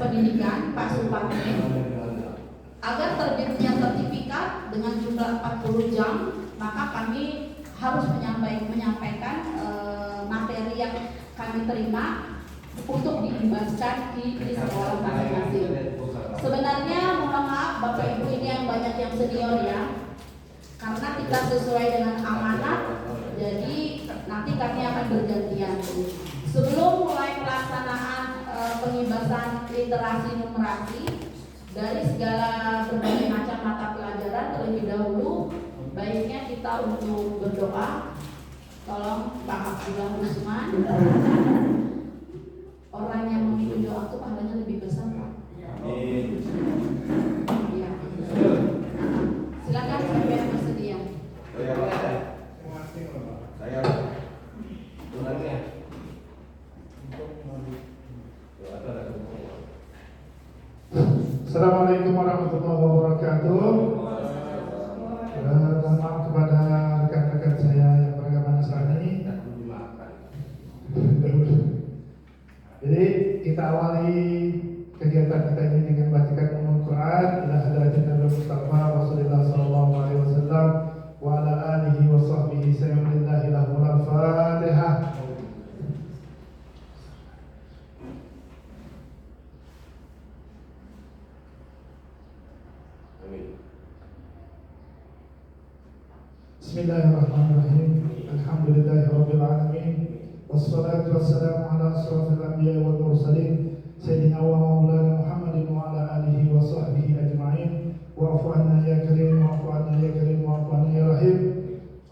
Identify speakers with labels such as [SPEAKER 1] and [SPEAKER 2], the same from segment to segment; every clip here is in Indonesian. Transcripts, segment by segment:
[SPEAKER 1] Pendidikan Pak Supatmi agar terbitnya sertifikat dengan jumlah 40 jam, maka kami harus menyampaikan materi yang kami terima untuk diimbaskan di sekolah masing-masing. Sebenarnya mohon maaf Bapak Ibu ini yang banyak yang senior ya, karena kita sesuai dengan amanat, jadi nanti kami akan bergantian. Sebelum mulai pelaksanaan pengibasan literasi numerasi dari segala berbagai macam mata pelajaran, terlebih dahulu baiknya kita untuk berdoa. Tolong Pak Abdullah Usman, orang yang memimpin doa itu pahalanya lebih besar Pak. Ya. Silakan siapa yang bersedia.
[SPEAKER 2] Saya tunannya.
[SPEAKER 3] Assalamualaikum warahmatullahi wabarakatuh. Mohon maaf kepada rekan-rekan saya yang beragama Nasrani. Jadi kita awali kegiatan kita ini dengan bacakan Ummul Quran ila hadratin Nabi Mustafa Rasulullah sallallahu alaihi wasallam wa ala alihi wa sahbihi sayyidina lahul Fatihah. Bismillahirrahmanirrahim. Alhamdulillahirabbil alamin. Wassalatu wassalamu ala asrofil anbiya wal mursalin sayyidina wa maulana Muhammadin wa ala alihi wa sahbihi ajma'in. Wa'fu anna ya karim, wa'fu anna ya karim, wa'fu anna ya rahim.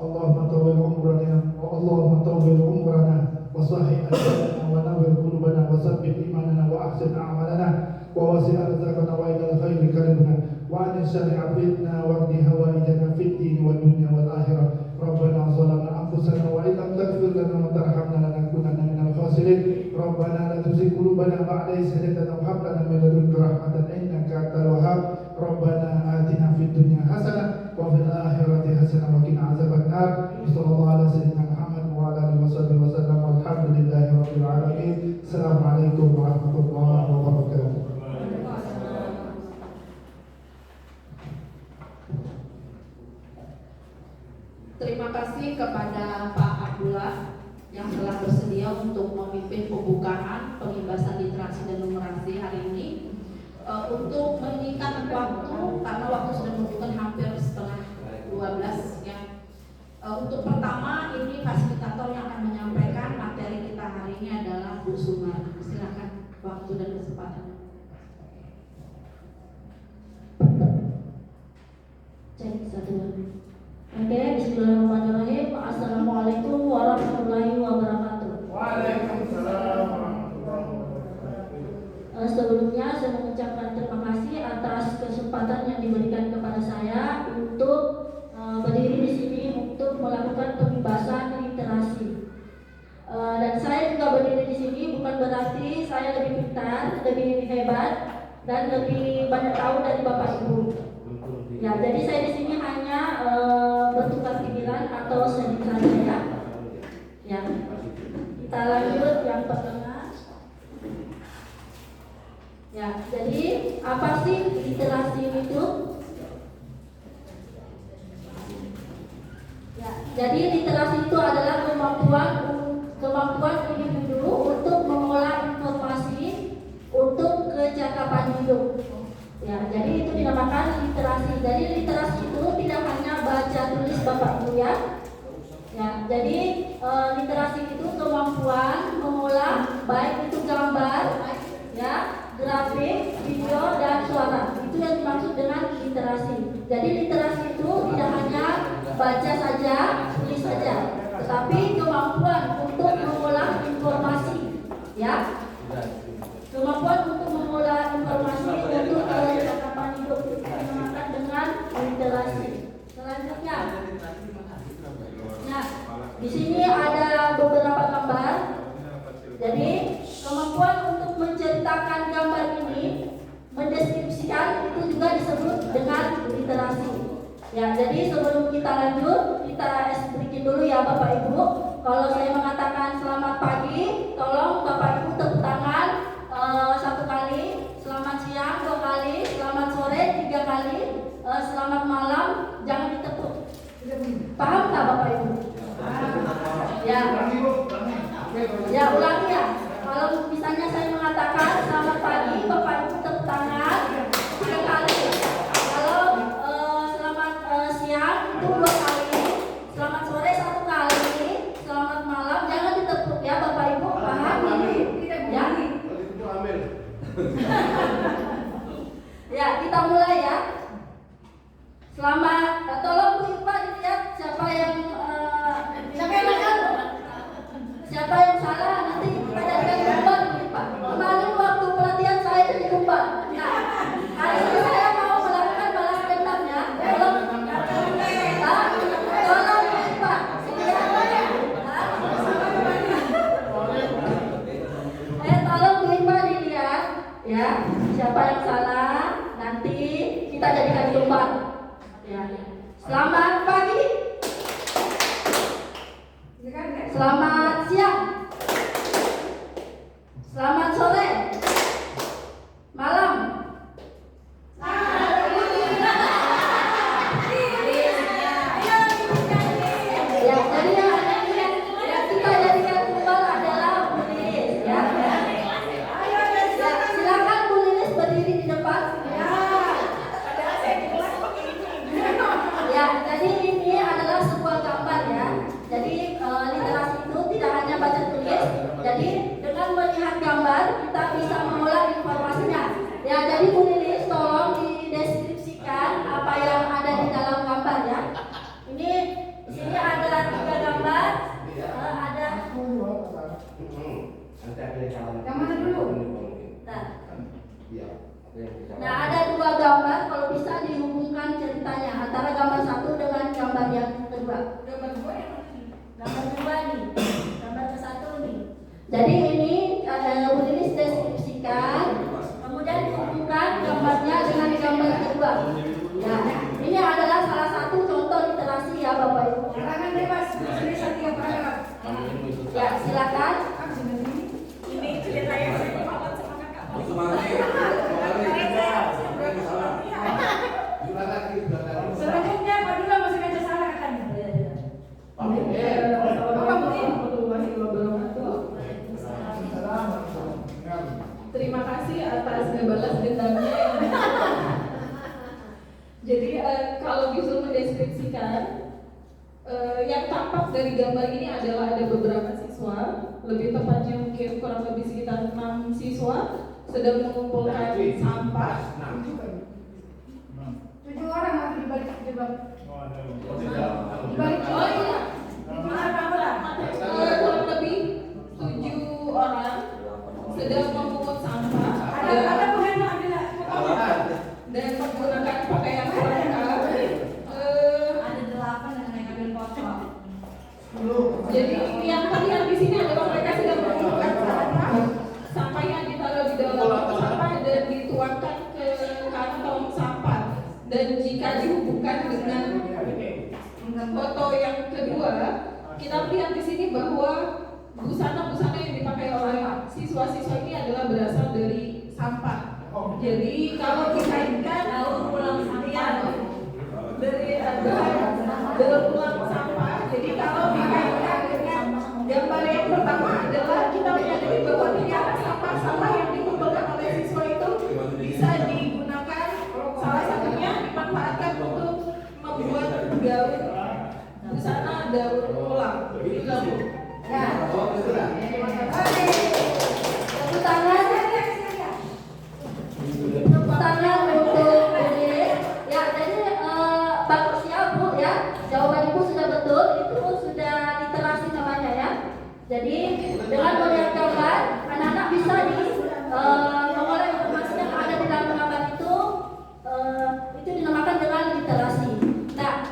[SPEAKER 3] Allahumma tawwil umrana wa Allahumma tawwil umrana wa sahih ajrana wa nawwir qulubana wa tsabbit imanana wa ahsin a'malana wa wasi' arzaqana wa ilal khairi karimna wa an syarri abidna wa qdi hawaijana fid din wad dunya wal akhirah. Rabbana zalamna anfusana wa illam taghfir lana wa tarhamna lanakunanna minal khasirin. Rabbana la tuzigh qulubana ba'da idh hadaytana wa hab lana min ladunka rahmatan innaka antal wahhab. Rabbana atina fid dunya hasanah wa fil akhirati hasanah wa qina azabannar. Sallallahu ala sayyidina Muhammad wa ala alihi wa sallam. Walhamdulillahi rabbil alamin. Assalamualaikum warahmatullahi wabarakatuh.
[SPEAKER 1] Terima kasih kepada Pak Abdullah yang telah bersedia untuk memimpin pembukaan pengibasan literasi dan numerasi hari ini. Untuk meningkatkan waktu, karena waktu sudah menunjukkan hampir setengah 12 ya. Untuk pertama ini fasilitator yang akan menyampaikan materi kita hari ini adalah Bu Sumar. Silakan waktu dan kesempatan.
[SPEAKER 4] Cek satu. Oke, bismillahirrahmanirrahim. Assalamualaikum warahmatullahi wabarakatuh.
[SPEAKER 3] Waalaikumsalam warahmatullahi wabarakatuh.
[SPEAKER 4] Sebelumnya saya mengucapkan terima kasih atas kesempatan yang diberikan kepada saya untuk berdiri di sini untuk melakukan pembebasan literasi. Dan saya juga berdiri di sini bukan berarti saya lebih pintar, lebih hebat, dan lebih banyak tahu dari Bapak Ibu. Ya, jadi saya di sini hanya bertukar pikiran atau sedikit saja ya. Ya, kita lanjut yang pertama. Ya, jadi apa sih literasi itu? Ya, jadi literasi itu adalah kemampuan individu untuk mengolah informasi untuk kecakapan hidup. Ya, jadi itu dinamakan literasi. Jadi literasi itu tidak hanya baca tulis Bapak Ibu ya. Ya, jadi literasi itu kemampuan mengolah baik itu gambar, ya, grafik, video dan suara. Itu yang dimaksud dengan literasi. Jadi literasi itu tidak hanya baca saja, tulis saja, tetapi kemampuan untuk mengolah informasi, ya. Kemampuan untuk mengolah informasi untuk kecakapan hidup itu dinamakan dengan literasi. Selanjutnya, nah, di sini ada beberapa gambar. Jadi kemampuan untuk menceritakan gambar ini, mendeskripsikan itu juga disebut dengan literasi. Ya, jadi sebelum kita lanjut, kita bikin dulu ya Bapak Ibu. Kalau saya mengatakan selamat pagi, tolong Bapak Ibu tepuk tangan satu kali. selamat malam jangan ditepuk. Paham nggak Bapak Ibu? Ya. Ya ulangi ya. Kalau misalnya saya mengatakan selamat pagi, Bapak Ibu tepuk tangan 3 kali. Kalau selamat siang itu 2 kali. Selamat sore 1 kali. Selamat malam jangan ditepuk ya Bapak Ibu. Paham ini? Ya. Ya kita mulai ya. Selamat. Tolong Bu Ipa dilihat siapa yang siapa yang salah nanti kita jadikan tumbal Bu Ipa. Kemarin waktu pelatihan saya jadi tumbal. Nah, hari ini saya mau melakukan balas dendam ya. Tolong Bu Ipa. Tolong Bu Ipa dilihat ya. Siapa yang salah nanti kita jadikan tumbal. Ya. Selamat pagi. Selamat siang. Selamat sore. Malam. Ya, jadi yang kita jadikan tumbal adalah Bu Lilis ya. Ya, silakan Bu Lilis berdiri di depan. Ya, jadi ini adalah sebuah gambar ya. Jadi literasi itu tidak hanya baca tulis. Jadi dengan melihat gambar kita bisa mengolah informasinya. Ya, jadi Bu Lilis tolong dideskripsikan apa yang ada di dalam gambar ya. Ini di sini ada 3 gambar. Ada
[SPEAKER 5] Yang mana dulu?
[SPEAKER 4] Nah, ada 2 gambar kalau bisa dihubungkan ceritanya antara gambar 1 dengan gambar yang kedua.
[SPEAKER 5] Gambar 2 yang mana?
[SPEAKER 4] Gambar 2 nih, gambar ke 1 nih. Jadi ini Bu Lilis deskripsikan, kemudian dihubungkan gambarnya dengan gambar kedua. Ya, ini adalah salah satu contoh literasi ya Bapak Ibu.
[SPEAKER 5] Karangan bebas, tulis 3 paragraf.
[SPEAKER 4] Ya, silakan.
[SPEAKER 5] Ini ceritanya saya banget sama kakak. Selanjutnya Pak Dula masih baca salah katanya. Bapak Muin.
[SPEAKER 6] Terima kasih atas balas dendamnya. Jadi kalau bisa mendeskripsikan yang tampak dari gambar ini adalah ada beberapa siswa, lebih tepatnya mungkin kurang lebih sekitar 6 siswa sedang mengumpulkan sampah.
[SPEAKER 5] 7 orang lagi di balik jebak. Di balik
[SPEAKER 6] Oh iya, kurang lebih 7 orang sedang memungut sampah
[SPEAKER 5] ada penghemat
[SPEAKER 6] dan menggunakan pakaian mereka.
[SPEAKER 5] ada 8 yang naik ambil foto.
[SPEAKER 6] Jadi yang terlihat di sini adalah mereka sedang mengumpulkan sampah yang ditaruh di dalam tong sampah dan dituangkan ke kantong sampah. Dan jika dihubungkan dengan foto yang kedua, kita lihat di sini bahwa busana-busana yang dipakai oleh siswa-siswa ini adalah berasal dari sampah. Jadi kalau dikaitkan daur ulang sampah dari daur ulang sampah. Jadi kalau dikaitkan dengan gambar yang pertama adalah kita menyadari bahwa ternyata sampah-sampah yang dikumpulkan oleh siswa itu bisa digunakan, salah satunya dimanfaatkan untuk membuat gaun busana daur ulang.
[SPEAKER 4] Ya. Tepuk tangan. Tepuk tangan untuk Bu Lilis. Ya, jadi bagus ya Bu ya. Jawaban Ibu sudah betul, itu sudah literasi namanya ya. Jadi dengan melihat gambar, anak-anak bisa mengolah informasi yang ada di dalam gambar itu dinamakan dengan literasi. Nah,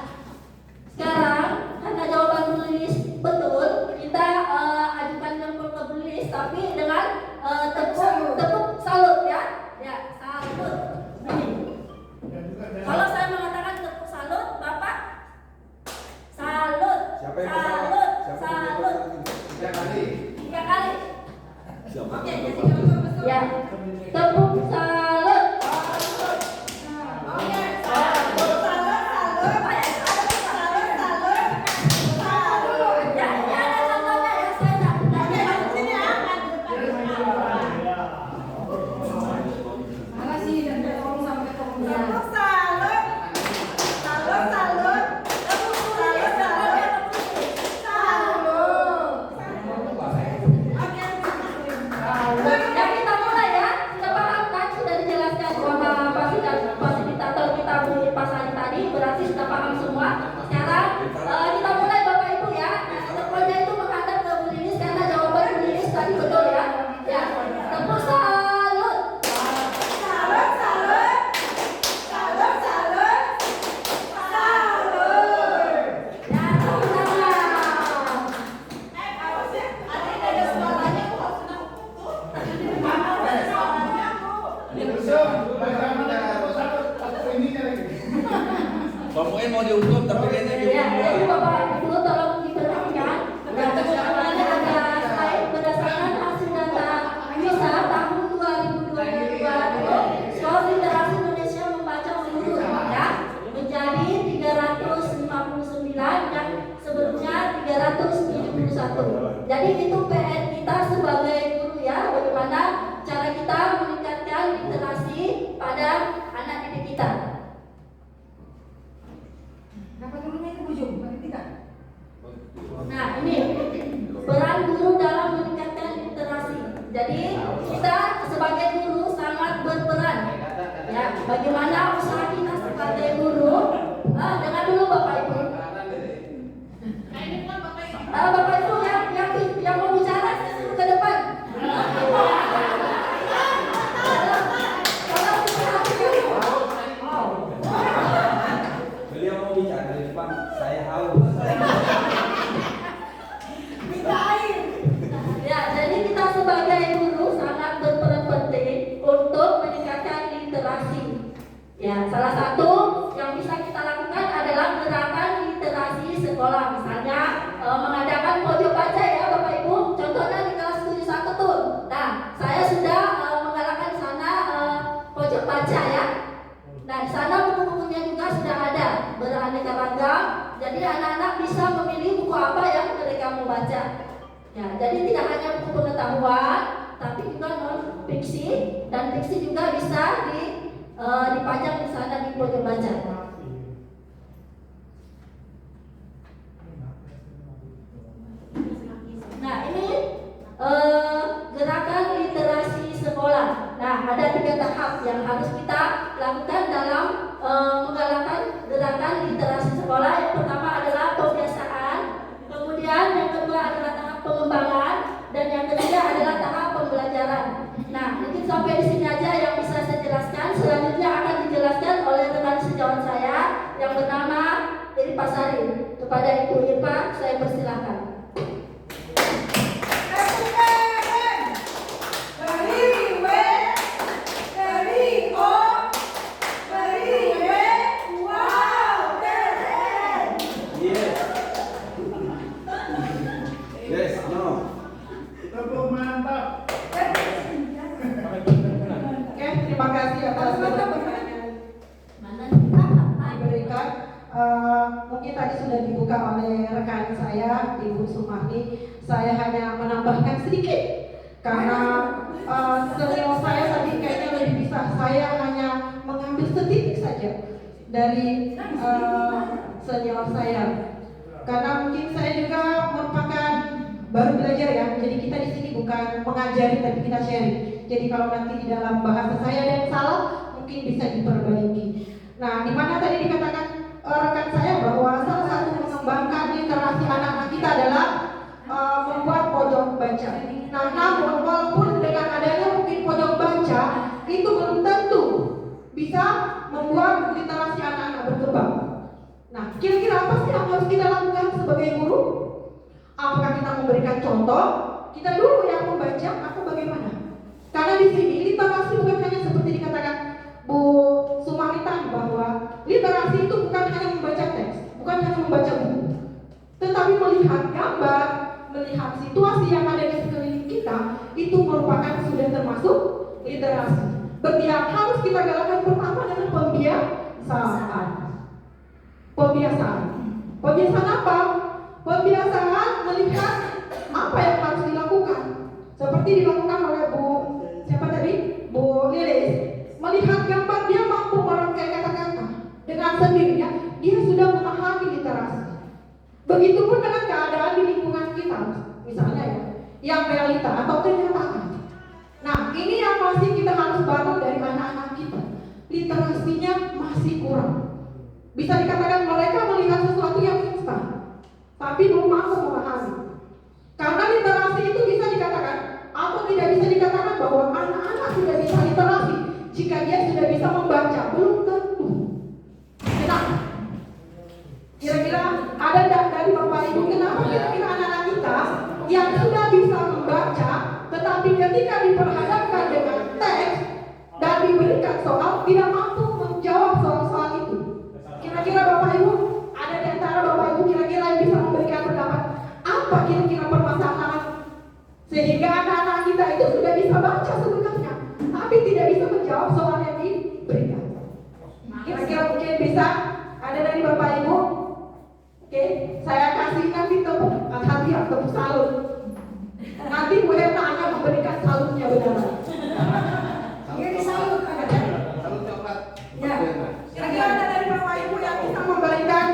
[SPEAKER 4] sekarang karena jawaban Bu Lilis betul, kita ajukan jempol ke Bu Lilis, tapi dengan tepuk salut ya. Ya, salut. Kalau saya mengatakan tepuk salut, Bapak salut.
[SPEAKER 2] Siapa yang
[SPEAKER 4] Salut.
[SPEAKER 2] Siapa
[SPEAKER 4] Salut.
[SPEAKER 2] yang 3 kali? Pemuin mau dihukum tapi kayaknya
[SPEAKER 4] Ya,
[SPEAKER 2] dihukum
[SPEAKER 4] jadi
[SPEAKER 2] dua.
[SPEAKER 4] Bapak Ibu tolong diperhatikan. Dan kemudian ada slide berdasarkan hasil data PISA tahun 2022 skor literasi Indonesia membaca menurun ya menjadi 359 dan sebelumnya 371. Jadi itu PR kita sebagai guru ya, bagaimana cara kita meningkatkan literasi pada anak didik kita.
[SPEAKER 5] Dapat gurunya itu bujung, berarti tidak.
[SPEAKER 4] Nah, ini peran guru dalam meningkatkan literasi. Jadi kita sebagai guru sangat berperan. Ya, bagaimana usaha kita sebagai guru? Dengar dulu Bapak Ibu. Bapak Ibu yang mau bicara saya suruh ke depan. Tolong diperhatikan.
[SPEAKER 2] Beliau mau bicara di depan, saya haus.
[SPEAKER 5] Minta air.
[SPEAKER 4] Ya, jadi kita sebagai guru sangat berperan penting untuk meningkatkan literasi. Ya, salah satu yang bisa kita lakukan adalah gerakan literasi sekolah. Misalnya mengadakan pojok baca ya Bapak Ibu. Contohnya di kelas 71 tuh. Nah, saya sudah menggalakkan di sana pojok baca ya. Nah, di sana buku-bukunya juga sudah ada beraneka ragam. Jadi anak-anak bisa memilih buku apa yang mereka mau baca. Ya, jadi tidak hanya buku pengetahuan, tapi juga non fiksi dan fiksi juga bisa dipajang di sana di pojok baca. Nah, ini gerakan literasi sekolah. Nah, ada 3 tahap yang harus kita lakukan dalam menggalakkan gerakan literasi sekolah. Yang pertama adalah pembiasaan, kemudian yang kedua adalah tahap pengembangan, dan yang ketiga adalah tahap pembelajaran. Nah, mungkin sampai di sini aja yang bisa saya jelaskan. Selanjutnya akan dijelaskan oleh rekan sejawat saya yang bernama Irpa Sari. Kepada Ibu Irpa, saya persilahkan.
[SPEAKER 2] Yes, no.
[SPEAKER 3] Tepuk mantap.
[SPEAKER 5] Oke, terima kasih atas pertanyaan yang
[SPEAKER 4] Mana?
[SPEAKER 5] diberikan. Mungkin tadi sudah dibuka oleh rekan saya, Ibu Sumahni. Saya hanya menambahkan sedikit karena senior saya tadi kayaknya lebih bisa. Saya hanya mengambil setitik saja dari senior saya. Karena mungkin saya juga merupakan baru belajar ya. Jadi kita di sini bukan mengajari tapi kita sharing. Jadi kalau nanti di dalam bahasa saya ada yang salah mungkin bisa diperbaiki. Nah, di mana tadi dikatakan rekan saya bahwa salah satu mengembangkan literasi anak-anak kita adalah membuat pojok baca. Nah, namun walaupun dengan adanya mungkin pojok baca itu belum tentu bisa membuat literasi anak-anak berkembang. Nah, kira-kira apa sih yang harus kita lakukan sebagai guru? Apakah kita memberikan contoh? Kita dulu yang membaca atau bagaimana? Karena di sini literasi bukan hanya seperti dikatakan Bu Sumahni tadi bahwa literasi itu bukan hanya membaca teks, bukan hanya membaca buku, tetapi melihat gambar, melihat situasi yang ada di sekeliling kita, itu merupakan sudah termasuk literasi. Berarti yang harus kita galakkan pertama adalah pembiasaan. Pembiasaan apa? Pembiasaan melihat apa yang harus dilakukan. Seperti dilakukan oleh Bu siapa tadi? Bu Lilis. Melihat gambar dia mampu merangkai kata-kata. Dengan sendirinya dia sudah memahami literasi. Begitupun dengan keadaan di lingkungan kita, misalnya ya, yang realita atau kenyataan. Nah, ini yang masih kita harus bangun dari anak-anak kita. Literasinya masih kurang. Bisa dikatakan mereka melihat sesuatu yang instan, tapi belum mampu memahami. Karena literasi itu bisa dikatakan atau tidak bisa dikatakan bahwa anak-anak sudah bisa literasi jika dia sudah bisa membaca, belum tentu. Kenapa? Kira-kira ada dari Bapak Ibu kenapa kira-kira anak-anak kita yang sudah bisa membaca, tetapi ketika diperhadapkan dengan teks dan diberikan soal tidak mampu menjawab soal-soal itu? Kira-kira Bapak kita itu sudah bisa baca sebenarnya, tapi tidak bisa menjawab soal yang diberikan. Kira-kira mungkin bisa ada dari Bapak Ibu? Oke, saya kasih nanti tepuk hadiah, tepuk salut. Nanti Bu Herna akan memberikan salutnya benar.
[SPEAKER 6] Ini salut ada.
[SPEAKER 2] Salut coklat.
[SPEAKER 5] Ya, kira-kira ada dari Bapak Ibu yang bisa memberikan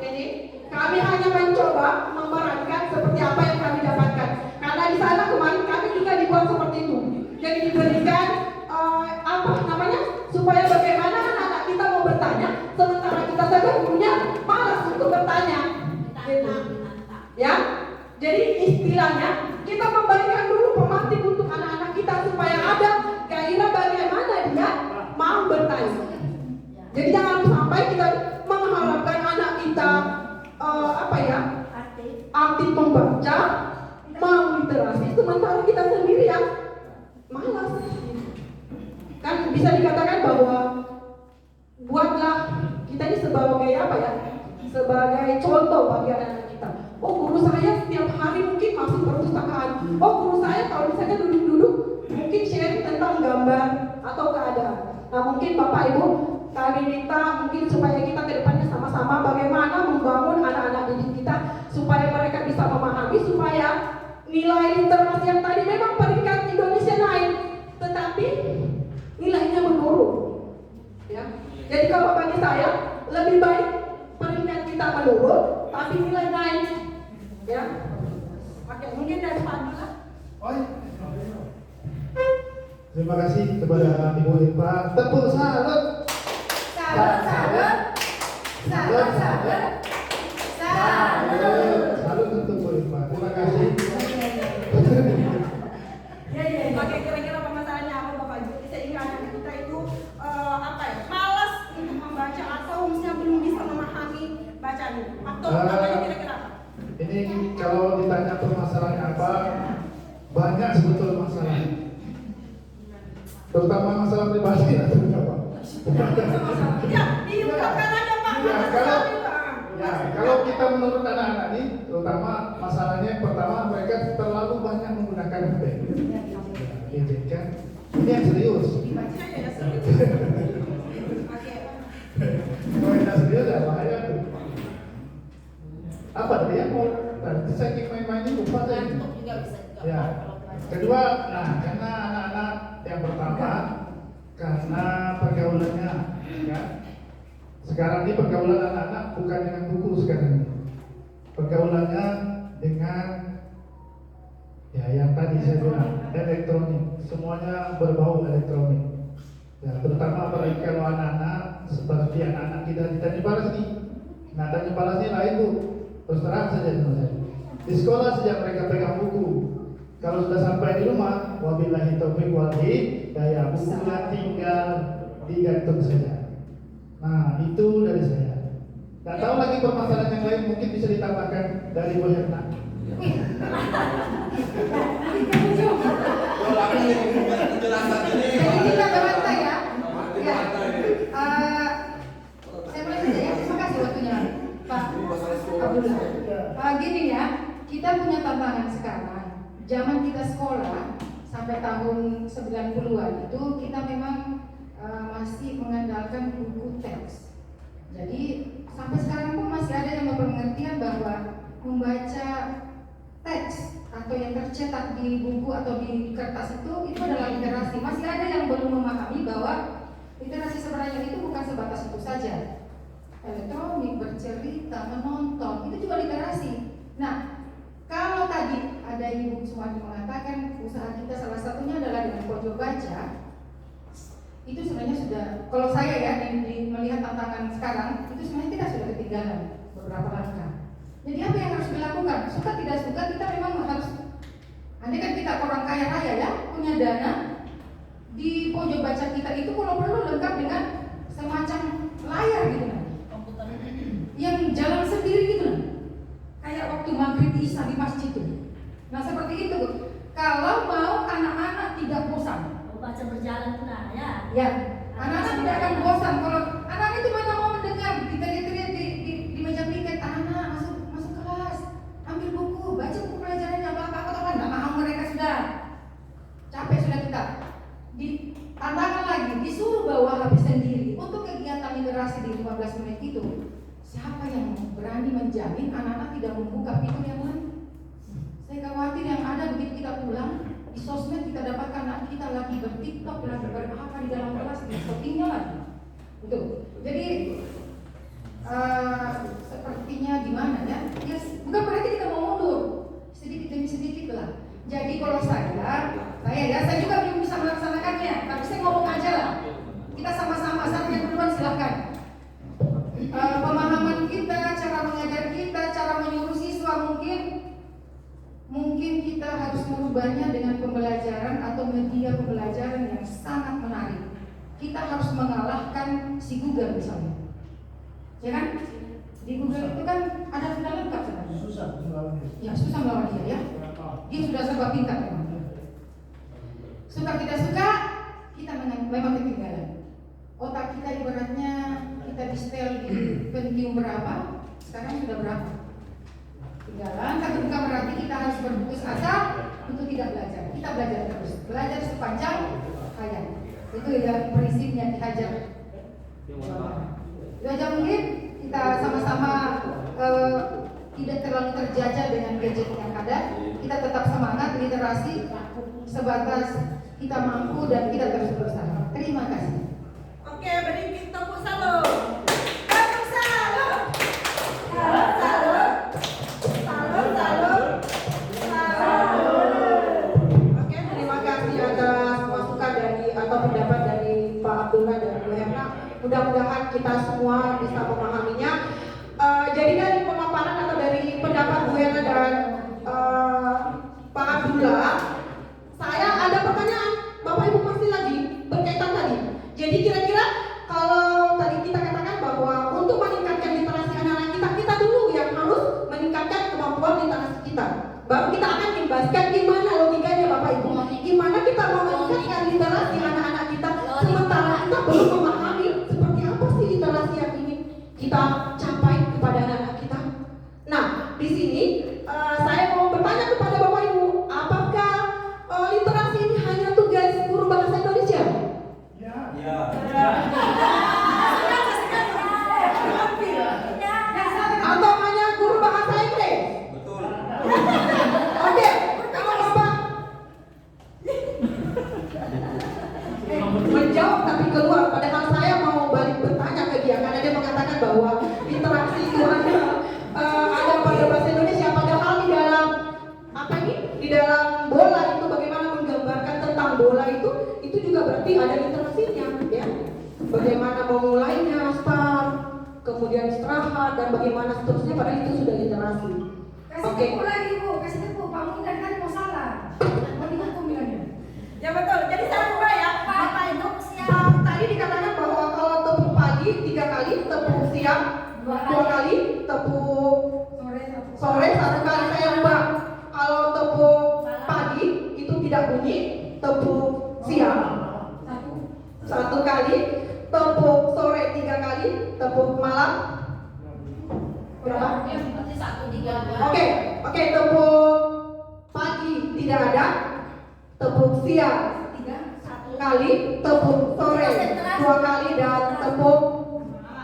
[SPEAKER 5] ini? Kami hanya mencoba memerankan seperti apa yang kami dapatkan. Karena di sana kemarin kami juga dibuat seperti itu. Jadi diberikan apa namanya? Supaya bagaimana anak-anak kita mau bertanya, sementara kita saja gurunya malas untuk bertanya. Gitu. Ya, jadi istilahnya kita memberikan dulu pemantik untuk anak-anak kita supaya ada gairah bagaimana dia mau bertanya. Jadi jangan sampai kita mengharapkan anak kita aktif membaca, mau literasi, sementara kita sendiri yang malas. Kan bisa dikatakan bahwa buatlah kita ini sebagai apa ya? Sebagai contoh bagi anak-anak kita. Oh, guru saya setiap hari mungkin masuk perpustakaan. Oh, guru saya kalau misalnya duduk-duduk mungkin sharing tentang gambar atau keadaan. Nah, mungkin Bapak Ibu kami minta mungkin supaya kita ke depannya sama-sama bagaimana membangun anak-anak didik kita supaya mereka bisa memahami, supaya nilai literasi yang tadi memang peringkat Indonesia naik, tetapi nilainya menurun. Ya. Jadi kalau bagi saya lebih baik peringkat kita menurun, tapi nilai naik. Ya. Oke, mungkin dari Pak Abdullah.
[SPEAKER 3] Terima kasih kepada Ibu Irma. Tepuk salut.
[SPEAKER 6] Salut, salut. Salut, salut. Salut.
[SPEAKER 3] Salut untuk Bu Irma. Terima kasih.
[SPEAKER 5] Oke, kira-kira permasalahannya apa Bapak Ibu? Sehingga anak kita itu malas untuk membaca atau misalnya belum bisa memahami bacaan itu. Atau namanya kira-kira apa?
[SPEAKER 3] Ini kalau ditanya permasalahannya apa, banyak sebetulnya masalah. Terutama masalah pribadi atau apa?
[SPEAKER 5] Ya, diungkapkan aja Pak.
[SPEAKER 3] Kalau kita menurut anak-anak ini, terutama masalahnya yang pertama mereka terlalu banyak menggunakan HP. Gadget kan? Ini yang serius.
[SPEAKER 5] Dibaca ya serius. Oke.
[SPEAKER 3] Kalau yang serius ya bahaya tuh. Apa dia mau? Nanti saya main-mainin lupa saya.
[SPEAKER 1] Ngantuk juga bisa juga.
[SPEAKER 3] Ya. Kedua, karena anak-anak yang pertama karena pergaulannya, ya. Sekarang ini pergaulan anak-anak bukan dengan buku sekarang ini. Pergaulannya dengan yang tadi saya bilang elektronik, semuanya berbau elektronik. Ya, terutama apalagi kalau anak-anak seperti anak-anak kita di Tanjung Palas nih. Nah, Tanjung Palas ini lain tuh. Terus terang saja menurut saya. Di sekolah sejak mereka pegang buku. Kalau sudah sampai di rumah, wabillahi taufiq wal hidayah, bukunya tinggal digantung saja. Nah, itu dari saya. Nggak tahu lagi permasalahan yang lain mungkin bisa ditambahkan dari Bu Herna.
[SPEAKER 6] Jadi kita berantai ya. Ya. Saya mulai saja ya. Terima kasih waktunya Pak Abdullah. Gini ya, kita punya tantangan sekarang. Zaman kita sekolah sampai tahun 90-an itu kita memang masih mengandalkan buku teks. Jadi sampai sekarang pun masih ada yang berpengertian bahwa membaca teks atau yang tercetak di buku atau di kertas itu adalah literasi. Masih ada yang belum memahami bahwa literasi sebenarnya itu bukan sebatas itu saja. Elektronik, bercerita, menonton, itu juga literasi. Nah, kalau tadi ada Ibu Sumardi mengatakan usaha kita salah satunya adalah dengan pojok baca, itu sebenarnya sudah, kalau saya ya melihat tantangan sekarang, itu sebenarnya kita sudah ketinggalan beberapa langkah. Jadi apa yang harus dilakukan? Suka tidak suka kita memang harus, andai kan kita orang kaya raya ya, punya dana, di pojok baca kita itu kalau perlu lengkap dengan semacam layar gitu kan, yang jalan sendiri gitu kan, kayak waktu maghrib isya di masjid itu. Nah seperti itu, kalau mau anak-anak tidak bosan.
[SPEAKER 4] Baca berjalan pula ya.
[SPEAKER 6] Ya, anak-anak tidak akan bosan. Kalau anak itu mana mau mendengar diteriak-teriak di meja piket, anak-anak masuk kelas, ambil buku, baca buku pelajarannya apa-apa, atau kan nggak mau mereka sudah.
[SPEAKER 7] tantangan lagi, disuruh bawa HP sendiri untuk kegiatan literasi di 15 menit itu. Siapa yang berani menjamin anak-anak tidak membuka fitur yang lain? Saya khawatir yang ada begitu kita pulang, di sosmed kita dapatkan anak kita lagi bertiktok, lagi berapa di dalam kelas, di shoppingnya lagi. Betul. Jadi sepertinya gimana ya? Ya bukan berarti kita mau mundur, sedikit demi sedikit lah. Jadi kalau saya juga belum bisa melaksanakannya, tapi saya ngomong aja lah. Kita sama-sama, saya yang duluan silahkan. Pemahaman kita, cara mengajar kita, cara menyuruh siswa mungkin kita harus merubahnya dengan pembelajaran atau media pembelajaran yang sangat menarik. Kita harus mengalahkan si Google misalnya, ya kan? Di Google itu kan ada sudah lengkap sebenarnya.
[SPEAKER 3] Susah melawannya.
[SPEAKER 7] Ya susah melawan dia ya. Dia sudah serba pintar memang. Suka tidak suka, kita memang ketinggalan. Otak kita ibaratnya kita di setel di Pentium berapa, sekarang sudah berapa? Ketinggalan, tapi bukan berarti kita harus berputus asa untuk tidak belajar. Kita belajar terus, belajar sepanjang hayat. Itu ya prinsipnya dihajar. Itu aja mungkin kita sama-sama tidak terlalu terjajah dengan gadget yang ada. Kita tetap semangat literasi sebatas kita mampu dan kita terus berusaha. Terima kasih.
[SPEAKER 6] Oke, beri tepuk salut. Tepuk salut. Salut, salut. Salut, salut. Salut.
[SPEAKER 5] Oke, terima kasih atas masukan dari atau pendapat dari Pak Abdullah dan Bu Herna. Mudah-mudahan kita semua bisa memahaminya. Jadi dari pemaparan atau dari pendapat Bu Herna dan Pak Abdullah, saya ada pertanyaan. Bapak Ibu masih lagi berkaitan tadi. Jadi kira-kira kalau tadi kita katakan bahwa untuk meningkatkan literasi anak-anak kita dulu yang harus meningkatkan kemampuan literasi kita. Baru kita akan membahaskan gimana logikanya Bapak Ibu. Gimana kita mau meningkatkan literasi anak-anak kita sementara kita belum memahami seperti apa sih literasi yang ingin kita capai kepada anak-anak kita. Nah, di sini saya mau bertanya kepada Bapak Ibu, apakah literasi ini hanya tugas guru bahasa Indonesia? Atau hanya guru bahasa Inggris?
[SPEAKER 2] Betul.
[SPEAKER 5] Oke, kalau Bapak menjawab tapi keluar, padahal saya mau balik bertanya ke dia karena dia mengatakan bahwa literasi itu ada pada bahasa Indonesia, padahal di dalam di dalam bola itu bagaimana menggambarkan tentang bola itu juga berarti ada literasinya, ya. Bagaimana memulainya, start, kemudian istirahat dan bagaimana seterusnya, padahal itu sudah literasi. Oke.
[SPEAKER 7] Lagi Bu, kasih tepuk. Pak Mungkin dari tadi mau salah. Mau dihukum bilangnya.
[SPEAKER 6] Ya betul. Jadi saya mulai ya, Bapak Ibu.
[SPEAKER 5] Tadi dikatakan bahwa kalau tepuk pagi 3 kali, tepuk siang 2 kali, tepuk sore 1 kali. Saya ubah. Kalau tepuk pagi itu tidak bunyi, tepuk siang 1 kali, tepuk sore 3 kali, tepuk malam berapa? Oke, tepuk pagi tidak ada, tepuk siang 1 kali, tepuk sore 2 kali dan tepuk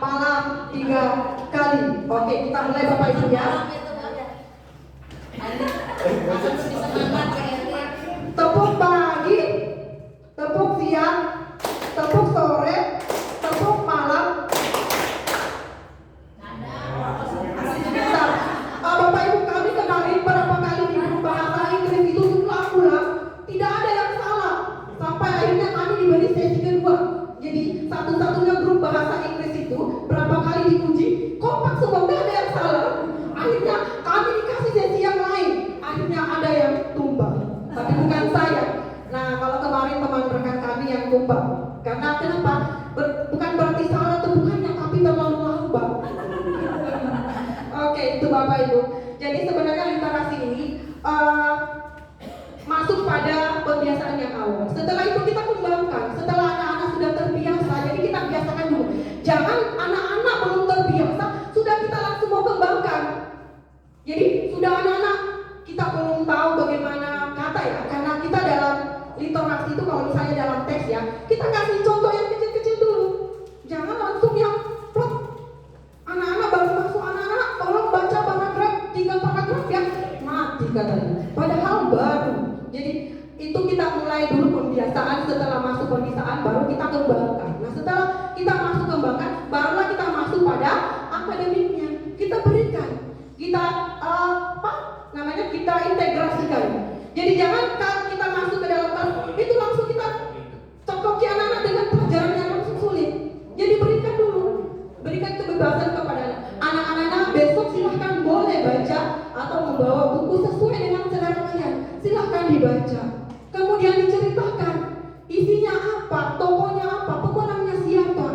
[SPEAKER 5] malam 3 kali. Oke, kita mulai Bapak Ibu ya. Tepuk pagi, tepuk siang, tepuk sore, tepuk malam. Bapak Ibu, kami kemarin berapa kali di grup bahasa Inggris itu ulang-ulang, tidak ada yang salah. Sampai akhirnya kami diberi sesi kedua. Jadi satu-satunya grup bahasa Inggris itu berapa kali diuji, kompak semua, tidak ada yang salah. Akhirnya kami dikasih sesi yang lain. Akhirnya ada yang tumbang, tapi bukan saya. Nah, kalau kemarin teman rekan kami yang tumbang, karena kenapa? Bukan berarti salah tubuhannya, tapi terlalu lambat. Oke, itu Bapak Ibu. Jadi sebenarnya literasi ini masuk pada pembiasaan yang awal. Setelah itu kita kembangkan. Setelah anak-anak sudah terbiasa, jadi kita biasakan dulu. Jangan anak-anak belum terbiasa, sudah kita langsung mau kembangkan. Jadi sudah anak-anak kita belum tahu bagaimana kata ya, karena kita dalam literasi itu kalau misalnya dalam teks ya, kita kasih contoh yang kecil-kecil dulu. Jangan langsung yang plot. Anak-anak baru masuk, anak-anak tolong baca paragraf 3 paragraf ya, mati katanya. Padahal baru. Jadi itu kita mulai dulu pembiasaan, setelah masuk pembiasaan baru kita kembangkan. Nah setelah kita masuk kembangkan, barulah kita masuk pada akademiknya. Kita berikan, kita kita integrasikan. Jadi jangan kita masuk ke dalam kelas itu langsung kita cokoki anak-anak dengan pelajaran yang langsung sulit. Jadi berikan dulu, berikan kebebasan kepada anak-anak. Besok silahkan boleh baca atau membawa buku sesuai dengan selera kalian. Silahkan dibaca. Kemudian diceritakan isinya apa, tokohnya apa, pemenangnya siapa.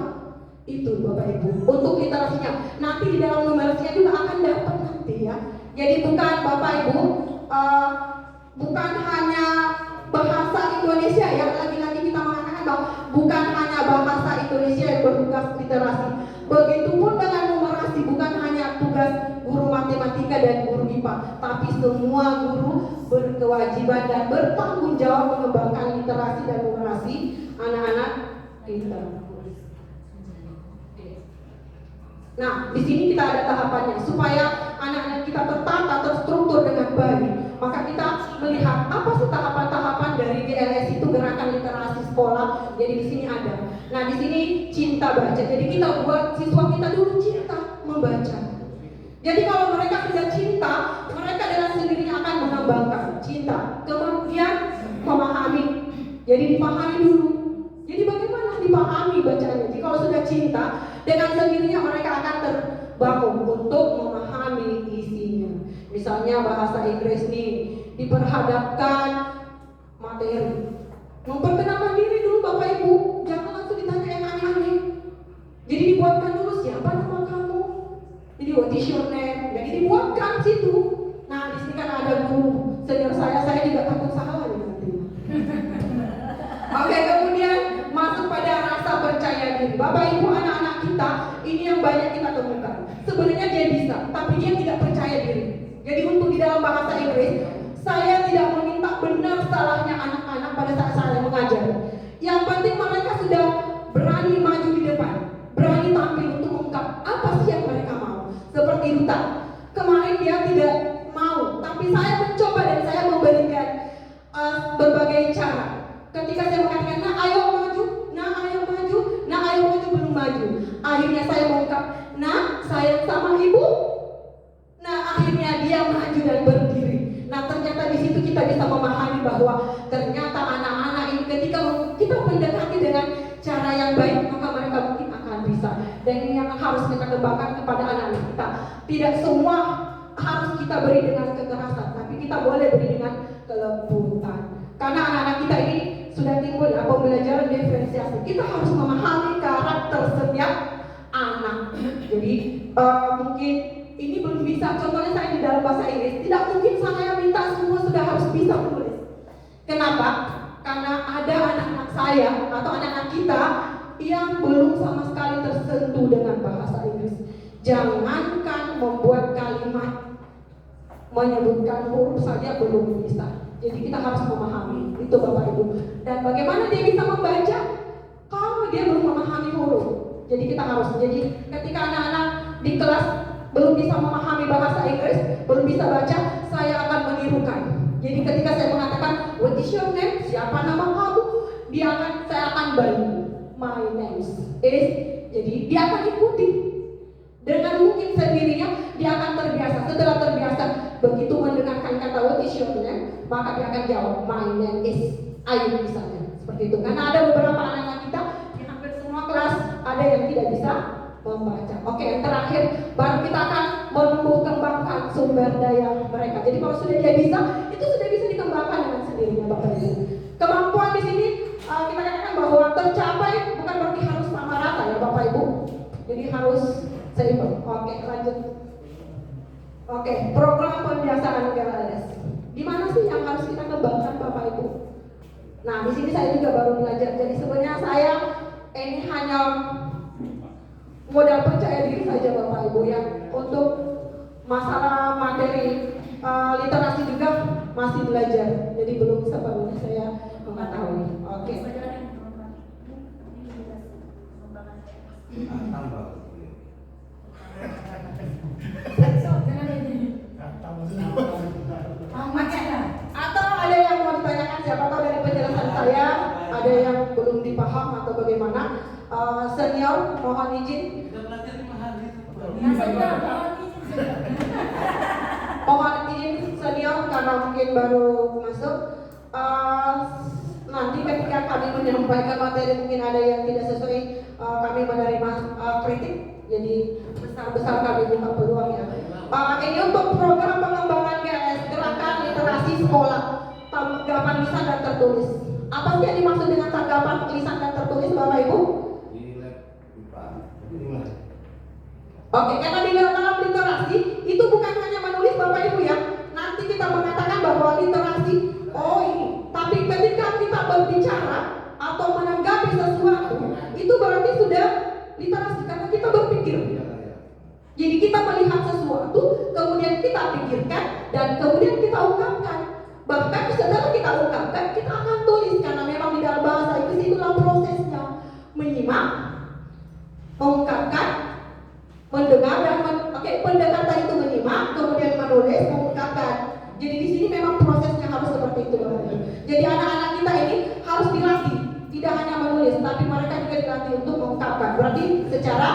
[SPEAKER 5] Itu Bapak Ibu untuk literasinya. Nanti di dalam numerasinya juga akan dapat nanti ya. Jadi bukan Bapak Ibu bukan hanya bahasa Indonesia ya, lagi-lagi kita mengatakan bahwa bukan hanya bahasa Indonesia yang bertugas literasi. Begitupun dengan numerasi, bukan hanya tugas guru matematika dan guru IPA, tapi semua guru berkewajiban dan bertanggung jawab mengembangkan literasi dan numerasi anak-anak kita. Nah, di sini kita ada tahapannya supaya anak-anak kita tertata, terstruktur dengan baik. Maka kita melihat apa sih tahapan-tahapan dari GLS itu, gerakan literasi sekolah. Jadi di sini ada. Nah, di sini cinta baca. Jadi kita buat siswa kita dulu cinta membaca. Jadi kalau mereka sudah cinta, mereka dengan sendirinya akan mengembangkan cinta. Kemudian memahami. Jadi dipahami dulu. Jadi bagaimana dipahami bacanya? Jadi kalau sudah cinta, dengan sendirinya mereka akan terbangun untuk memahami isinya. Misalnya bahasa Inggris nih, diperhadapkan materi. Memperkenalkan diri dulu Bapak Ibu, jangan langsung ditanya yang aneh-aneh. Jadi dibuatkan dulu siapa nama kamu. Jadi what is your name? Jadi dibuatkan situ. Nah di sini kan ada guru senior saya juga takut salah nih nanti. Oke, kemudian masuk pada rasa percaya diri. Bapak Ibu, anak-anak kita ini yang banyak kita temukan. Sebenarnya dia bisa, tapi dia tidak percaya diri. Jadi untuk di dalam bahasa Inggris, saya tidak meminta benar salahnya anak-anak pada saat saya mengajar. Yang penting mereka sudah berani maju di depan, berani tampil untuk mengungkap apa sih yang mereka mau. Seperti Duta, kemarin dia tidak mau, tapi saya mencoba dan saya memberikan berbagai cara. Ketika saya mengatakan, nah ayo maju, belum maju. Akhirnya saya mengungkap, nah sayang sama ibu. Nah akhirnya dia maju dan berdiri. Nah ternyata di situ kita bisa memahami bahwa ternyata anak-anak ini ketika kita mendekati dengan cara yang baik, maka mereka mungkin akan bisa. Dan ini yang harus kita kembangkan kepada anak-anak kita. Tidak semua harus kita beri dengan kekerasan, tapi kita boleh beri dengan kelembutan. Karena anak-anak kita ini sudah timbul ya pembelajaran diferensiasi. Kita harus memahami karakter setiap anak. Jadi mungkin ini belum bisa. Contohnya saya di dalam bahasa Inggris, tidak mungkin saya minta semua sudah harus bisa menulis. Kenapa? Karena ada anak-anak saya atau anak-anak kita yang belum sama sekali tersentuh dengan bahasa Inggris. Jangankan membuat kalimat, menyebutkan huruf saja belum bisa. Jadi kita harus memahami itu Bapak Ibu. Dan bagaimana dia bisa membaca kalau dia belum memahami huruf. Jadi kita harus. Jadi ketika anak-anak di kelas belum bisa memahami bahasa Inggris, belum bisa baca, saya akan menirukan. Jadi ketika saya mengatakan what is your name, siapa nama kamu, saya akan bantu. My name is. Jadi dia akan ikuti. Dengan mungkin sendirinya dia akan terbiasa. Setelah terbiasa, begitu mendengarkan kata what is your name, maka dia akan jawab my name is Ayu misalnya. Seperti itu. Karena ada beberapa anak-anak kita di hampir semua kelas ada yang tidak bisa membaca. Oke, yang terakhir baru kita akan menumbuh kembangkan sumber daya mereka. Jadi kalau sudah dia bisa, itu sudah bisa dikembangkan dengan sendirinya Bapak Ibu. Kemampuan di sini kita katakan bahwa tercapai bukan berarti harus sama rata ya Bapak Ibu. Jadi harus seimbang. Oke, lanjut. Oke, program pembiasaan GLS. Di mana sih yang harus kita kembangkan Bapak Ibu? Nah, di sini saya juga baru belajar. Jadi sebenarnya saya ini hanya modal percaya diri saja Bapak Ibu ya. Untuk masalah materi literasi juga masih belajar. Jadi belum sepenuhnya saya mengetahui. Oke.
[SPEAKER 2] Tambah.
[SPEAKER 5] Atau ada yang mau ditanyakan, siapa tahu dari penjelasan saya ada yang belum dipaham atau bagaimana? Senior mohon izin. Mohon izin senior karena mungkin baru masuk. Nanti ketika kami menyampaikan materi mungkin ada yang tidak sesuai, kami menerima kritik. Jadi besar-besar kami buka peluang ya. Ini untuk program pengembangan GS, gerakan literasi sekolah, tanggapan lisan dan tertulis. Apa sih yang dimaksud dengan tanggapan lisan dan tertulis, Bapak Ibu? Oke, karena di dalam literasi itu bukan hanya menulis Bapak Ibu ya. Nanti kita mengatakan bahwa literasi, oh ini. Tapi ketika kita berbicara atau menanggapi sesuatu, itu berarti sudah literasi karena kita berpikir. Jadi kita melihat sesuatu, kemudian kita pikirkan, dan kemudian kita ungkapkan. Bahkan setelah kita ungkapkan, kita akan tulis karena memang di dalam bahasa Inggris itulah prosesnya: menyimak, mengungkapkan, mendengar dan pendekatan itu menyimak, kemudian menulis, mengungkapkan. Jadi di sini memang prosesnya harus seperti itu. Jadi anak-anak kita ini harus dilatih, tidak hanya menulis, tapi mereka juga dilatih untuk mengungkapkan. Berarti secara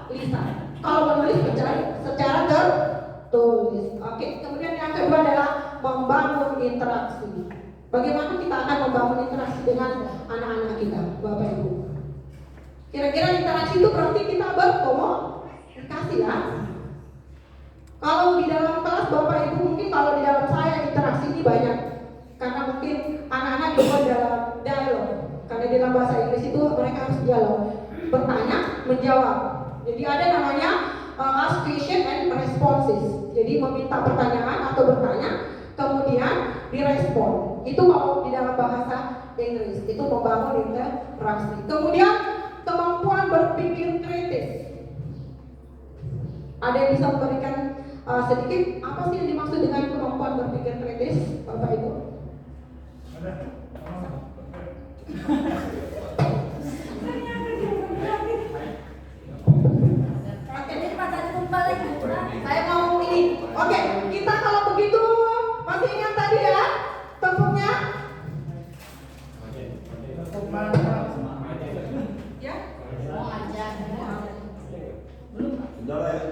[SPEAKER 5] lisan. Kalau menulis secara tertulis. Oke. Kemudian yang kedua adalah membangun interaksi. Bagaimana kita akan membangun interaksi dengan anak-anak kita, Bapak Ibu? Kira-kira interaksi itu berarti kita berkomunikasi ya. Kalau di dalam kelas Bapak Ibu, mungkin kalau di dalam saya interaksi ini banyak. Karena mungkin anak-anak juga dalam dialog. Karena di dalam bahasa Inggris itu mereka harus dialog, bertanya, menjawab. Jadi ada namanya ask question and responses. Jadi meminta pertanyaan atau bertanya, kemudian direspon. Itu kalau di dalam bahasa Inggris itu membangun interaksi. Kemudian kemampuan berpikir kritis. Ada yang bisa memberikan sedikit apa sih yang dimaksud dengan kemampuan berpikir kritis, Bapak Ibu? Saya mau ini. Oke, kita kalau begitu masih ingat tadi ya tepuknya? Ya?
[SPEAKER 1] Mau ajar.
[SPEAKER 2] Sudah lah ya.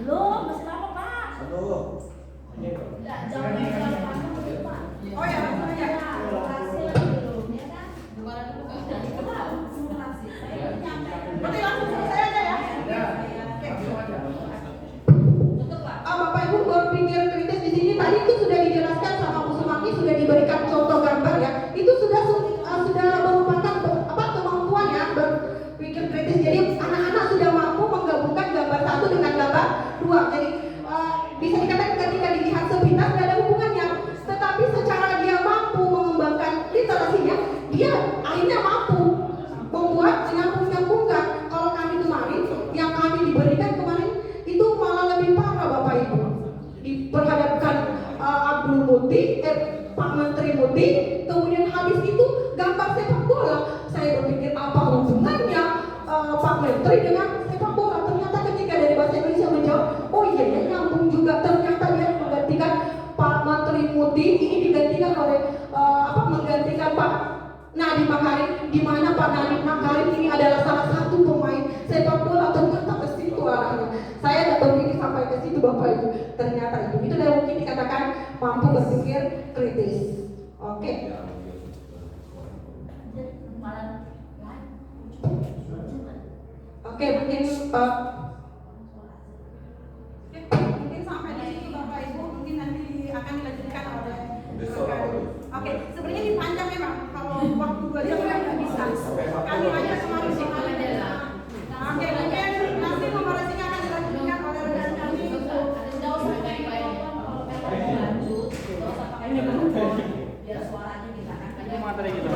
[SPEAKER 4] Belum, masih lama Pak.
[SPEAKER 2] Aduh.
[SPEAKER 4] Jangan Pak.
[SPEAKER 5] Oh ya, ya. Berarti langsung selesai aja ya? Bapak Ibu berpikir kritis di sini tadi itu sudah dijelaskan sama Bu Sumaki, sudah diberikan contoh gambar ya. Itu sudah merupakan kemampuan ya berpikir kritis. Jadi anak-anak sudah mampu menggabungkan gambar satu dengan gambar dua. Jadi bisa dikatakan ketika dilihat sepintas tidak ada hubungannya, tetapi secara dia mampu mengembangkan literasinya, dia akhirnya mampu membuat menyambung-nyambungkan. Kalau kami kemarin, yang kami diberikan kemarin itu malah lebih parah Bapak Ibu. Diperhadapkan Abdul Muti, Pak Menteri Muti, kemudian habis itu gambar sepak bola. Saya berpikir apa hubungannya Pak Menteri dengan sepak bola? Ternyata ketika dari bahasa Indonesia menjawab, oh iya ya nyambung juga. Ternyata dia menggantikan Pak Menteri Muti, ini digantikan oleh menggantikan Pak Nadiem Makarim, di mana Pak Nadiem Makarim ini adalah salah satu pemain sepak bola. Ternyata ke situ arahnya. Saya tidak berpikir sampai ke situ Bapak Ibu. Ternyata itu yang mungkin dikatakan mampu berpikir kritis. Oke. Oke, mungkin mungkin sampai di situ Bapak Ibu. Mungkin nanti akan dilanjutkan oleh Oke, sebenarnya dipanjang memang. Kalau waktu 2 jam kan nggak bisa. Kami aja kemarin sih. Oke, mungkin nanti pembahasannya akan dilanjutkan oleh rekan kami.
[SPEAKER 1] Biar suaranya kita kan.
[SPEAKER 2] Materi kita.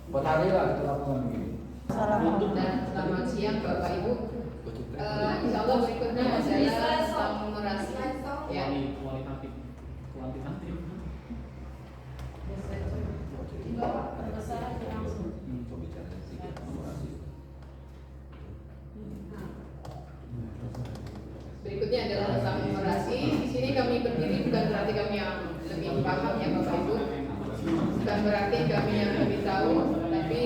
[SPEAKER 2] Buat hari lah kita lakukan begini.
[SPEAKER 8] Dan selamat siang Bapak Ibu. Insya Allah berikutnya adalah tentang numerasi. Ya.
[SPEAKER 9] kuantitatif.
[SPEAKER 8] Berikutnya adalah tentang numerasi. Di sini kami berdiri bukan berarti kami yang lebih paham ya Bapak Ibu, bukan berarti kami yang lebih tahu, tapi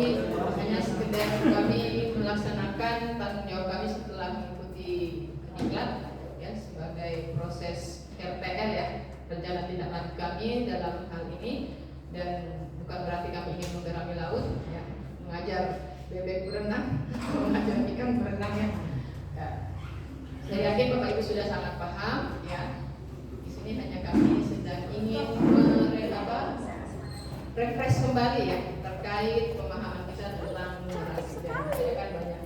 [SPEAKER 8] hanya sekedar kami melaksanakan tanggung jawab kami setelah mengikuti diklat ya sebagai proses RTL ya, rencana tindak lanjut kami dalam hal ini, dan bukan berarti kami ingin menggerami laut ya, mengajar bebek berenang, mengajar ikan berenang ya. Saya yakin Bapak Ibu sudah sangat paham ya. Di sini hanya kami sedang ingin refresh kembali ya terkait pemahaman kita tentang numerasi, dan saya kan banyak.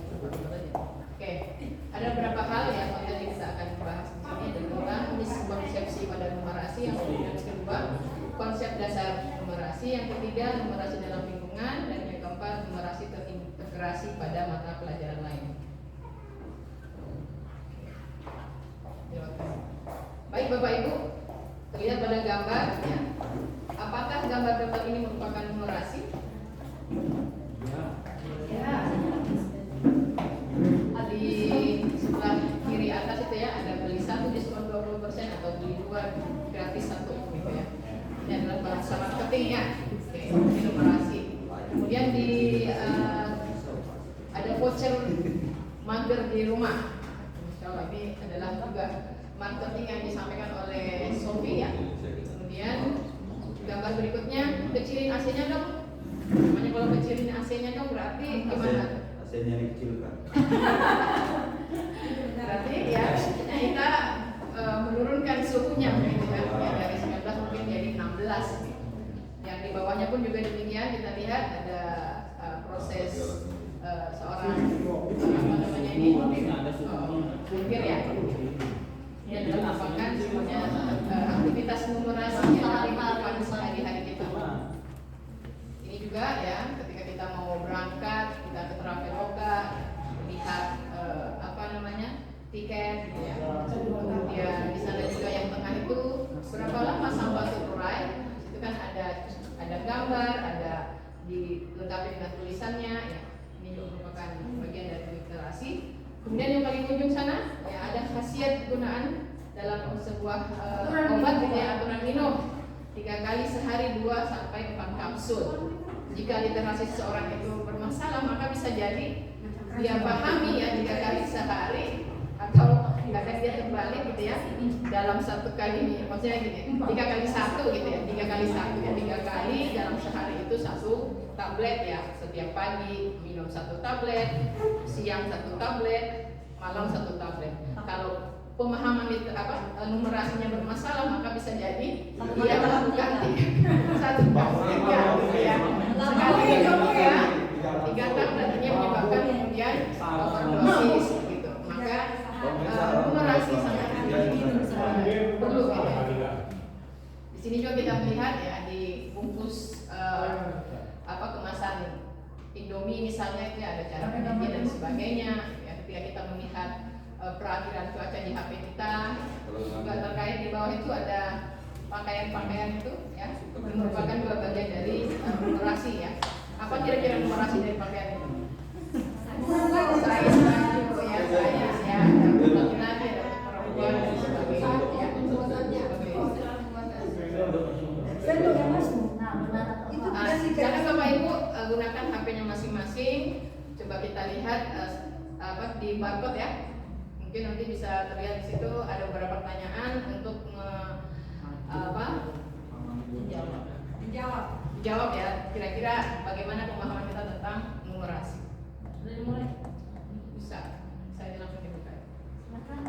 [SPEAKER 8] Oke, ada beberapa hal yang nanti kita akan bahas di sini. Yang pertama, miskonsepsi pada numerasi. Yang kedua, konsep dasar numerasi. Yang ketiga, numerasi dalam lingkungan. Dan yang keempat, numerasi terintegrasi pada mata pelajaran lain. Baik Bapak Ibu, terlihat pada gambar ya. Apakah gambar-gambar ini merupakan numerasi? Ya. Di sebelah kiri atas itu ya, ada beli 1 diskon 20% atau beli 2 gratis 1 gitu ya. Ini adalah bahasa marketingnya. Oke, ini numerasi. Kemudian ada voucher mager di rumah. Insya ini adalah juga marketing yang disampaikan oleh Sophie ya. Kemudian gambar berikutnya, kecilin AC-nya dong. Namanya kalau kecilin AC-nya dong berarti gimana?
[SPEAKER 2] AC-nya dikecilkan.
[SPEAKER 8] Berarti ya kita menurunkan suhunya begitu kan. Ya, dari 19 mungkin jadi 16. Yang di bawahnya pun juga demikian, kita lihat ada proses seorang apa namanya ini? Supir ya. Ini adalah merupakan semuanya aktivitas numerasi yang dilakukan sehari-hari kita. Ini juga ya, ketika kita mau berangkat, kita ke Traveloka, lihat apa namanya tiket, gitu ya. Kemudian di sana juga yang tengah itu berapa lama sampai terurai. Itu kan ada gambar, ada dilengkapi dengan tulisannya. Ya. Ini juga merupakan bagian dari literasi. Kemudian yang paling ujung sana ya ada khasiat penggunaan dalam sebuah obat gitu ya, aturan minum 3 kali sehari 2 sampai 4 kapsul. Jika literasi seseorang itu bermasalah, maka bisa jadi dia pahami ya 3 kali sehari, atau kadang dia terbalik gitu ya, dalam 1 kali, maksudnya gini, 3 kali 1 gitu ya, 3 kali 1 ya, 3 kali dalam sehari itu 1 tablet ya, setiap pagi minum 1 tablet, siang 1 tablet, malam 1 tablet. Kalau pemahaman itu numerasinya bermasalah, maka bisa jadi dia melakukan 1 tablet ya, sekali minum ya 3 tablet, ini menyebabkan kemudian overdosis gitu. Maka numerasi sangat perlu ya. Di sini juga kita melihat ya di bungkus kemasan Indomie misalnya itu ada cara penyajian dan sebagainya ya. Ketika kita melihat perakhiran cuaca di HP kita, juga terkait di bawah itu ada pakaian-pakaian itu ya, merupakan juga bagian dari numerasi ya. Apa kira-kira numerasi dari pakaian itu? Saya ya, saya laki-laki ada perempuan dan sebagainya ya. Jangan Bapak Ibu gunakan HP-nya masing-masing. Coba kita lihat di barcode ya. Mungkin nanti bisa terlihat di situ ada beberapa pertanyaan untuk dijawab ya. Kira-kira bagaimana pemahaman kita tentang numerasi? Bisa. Saya langsung dibuka. Langsung.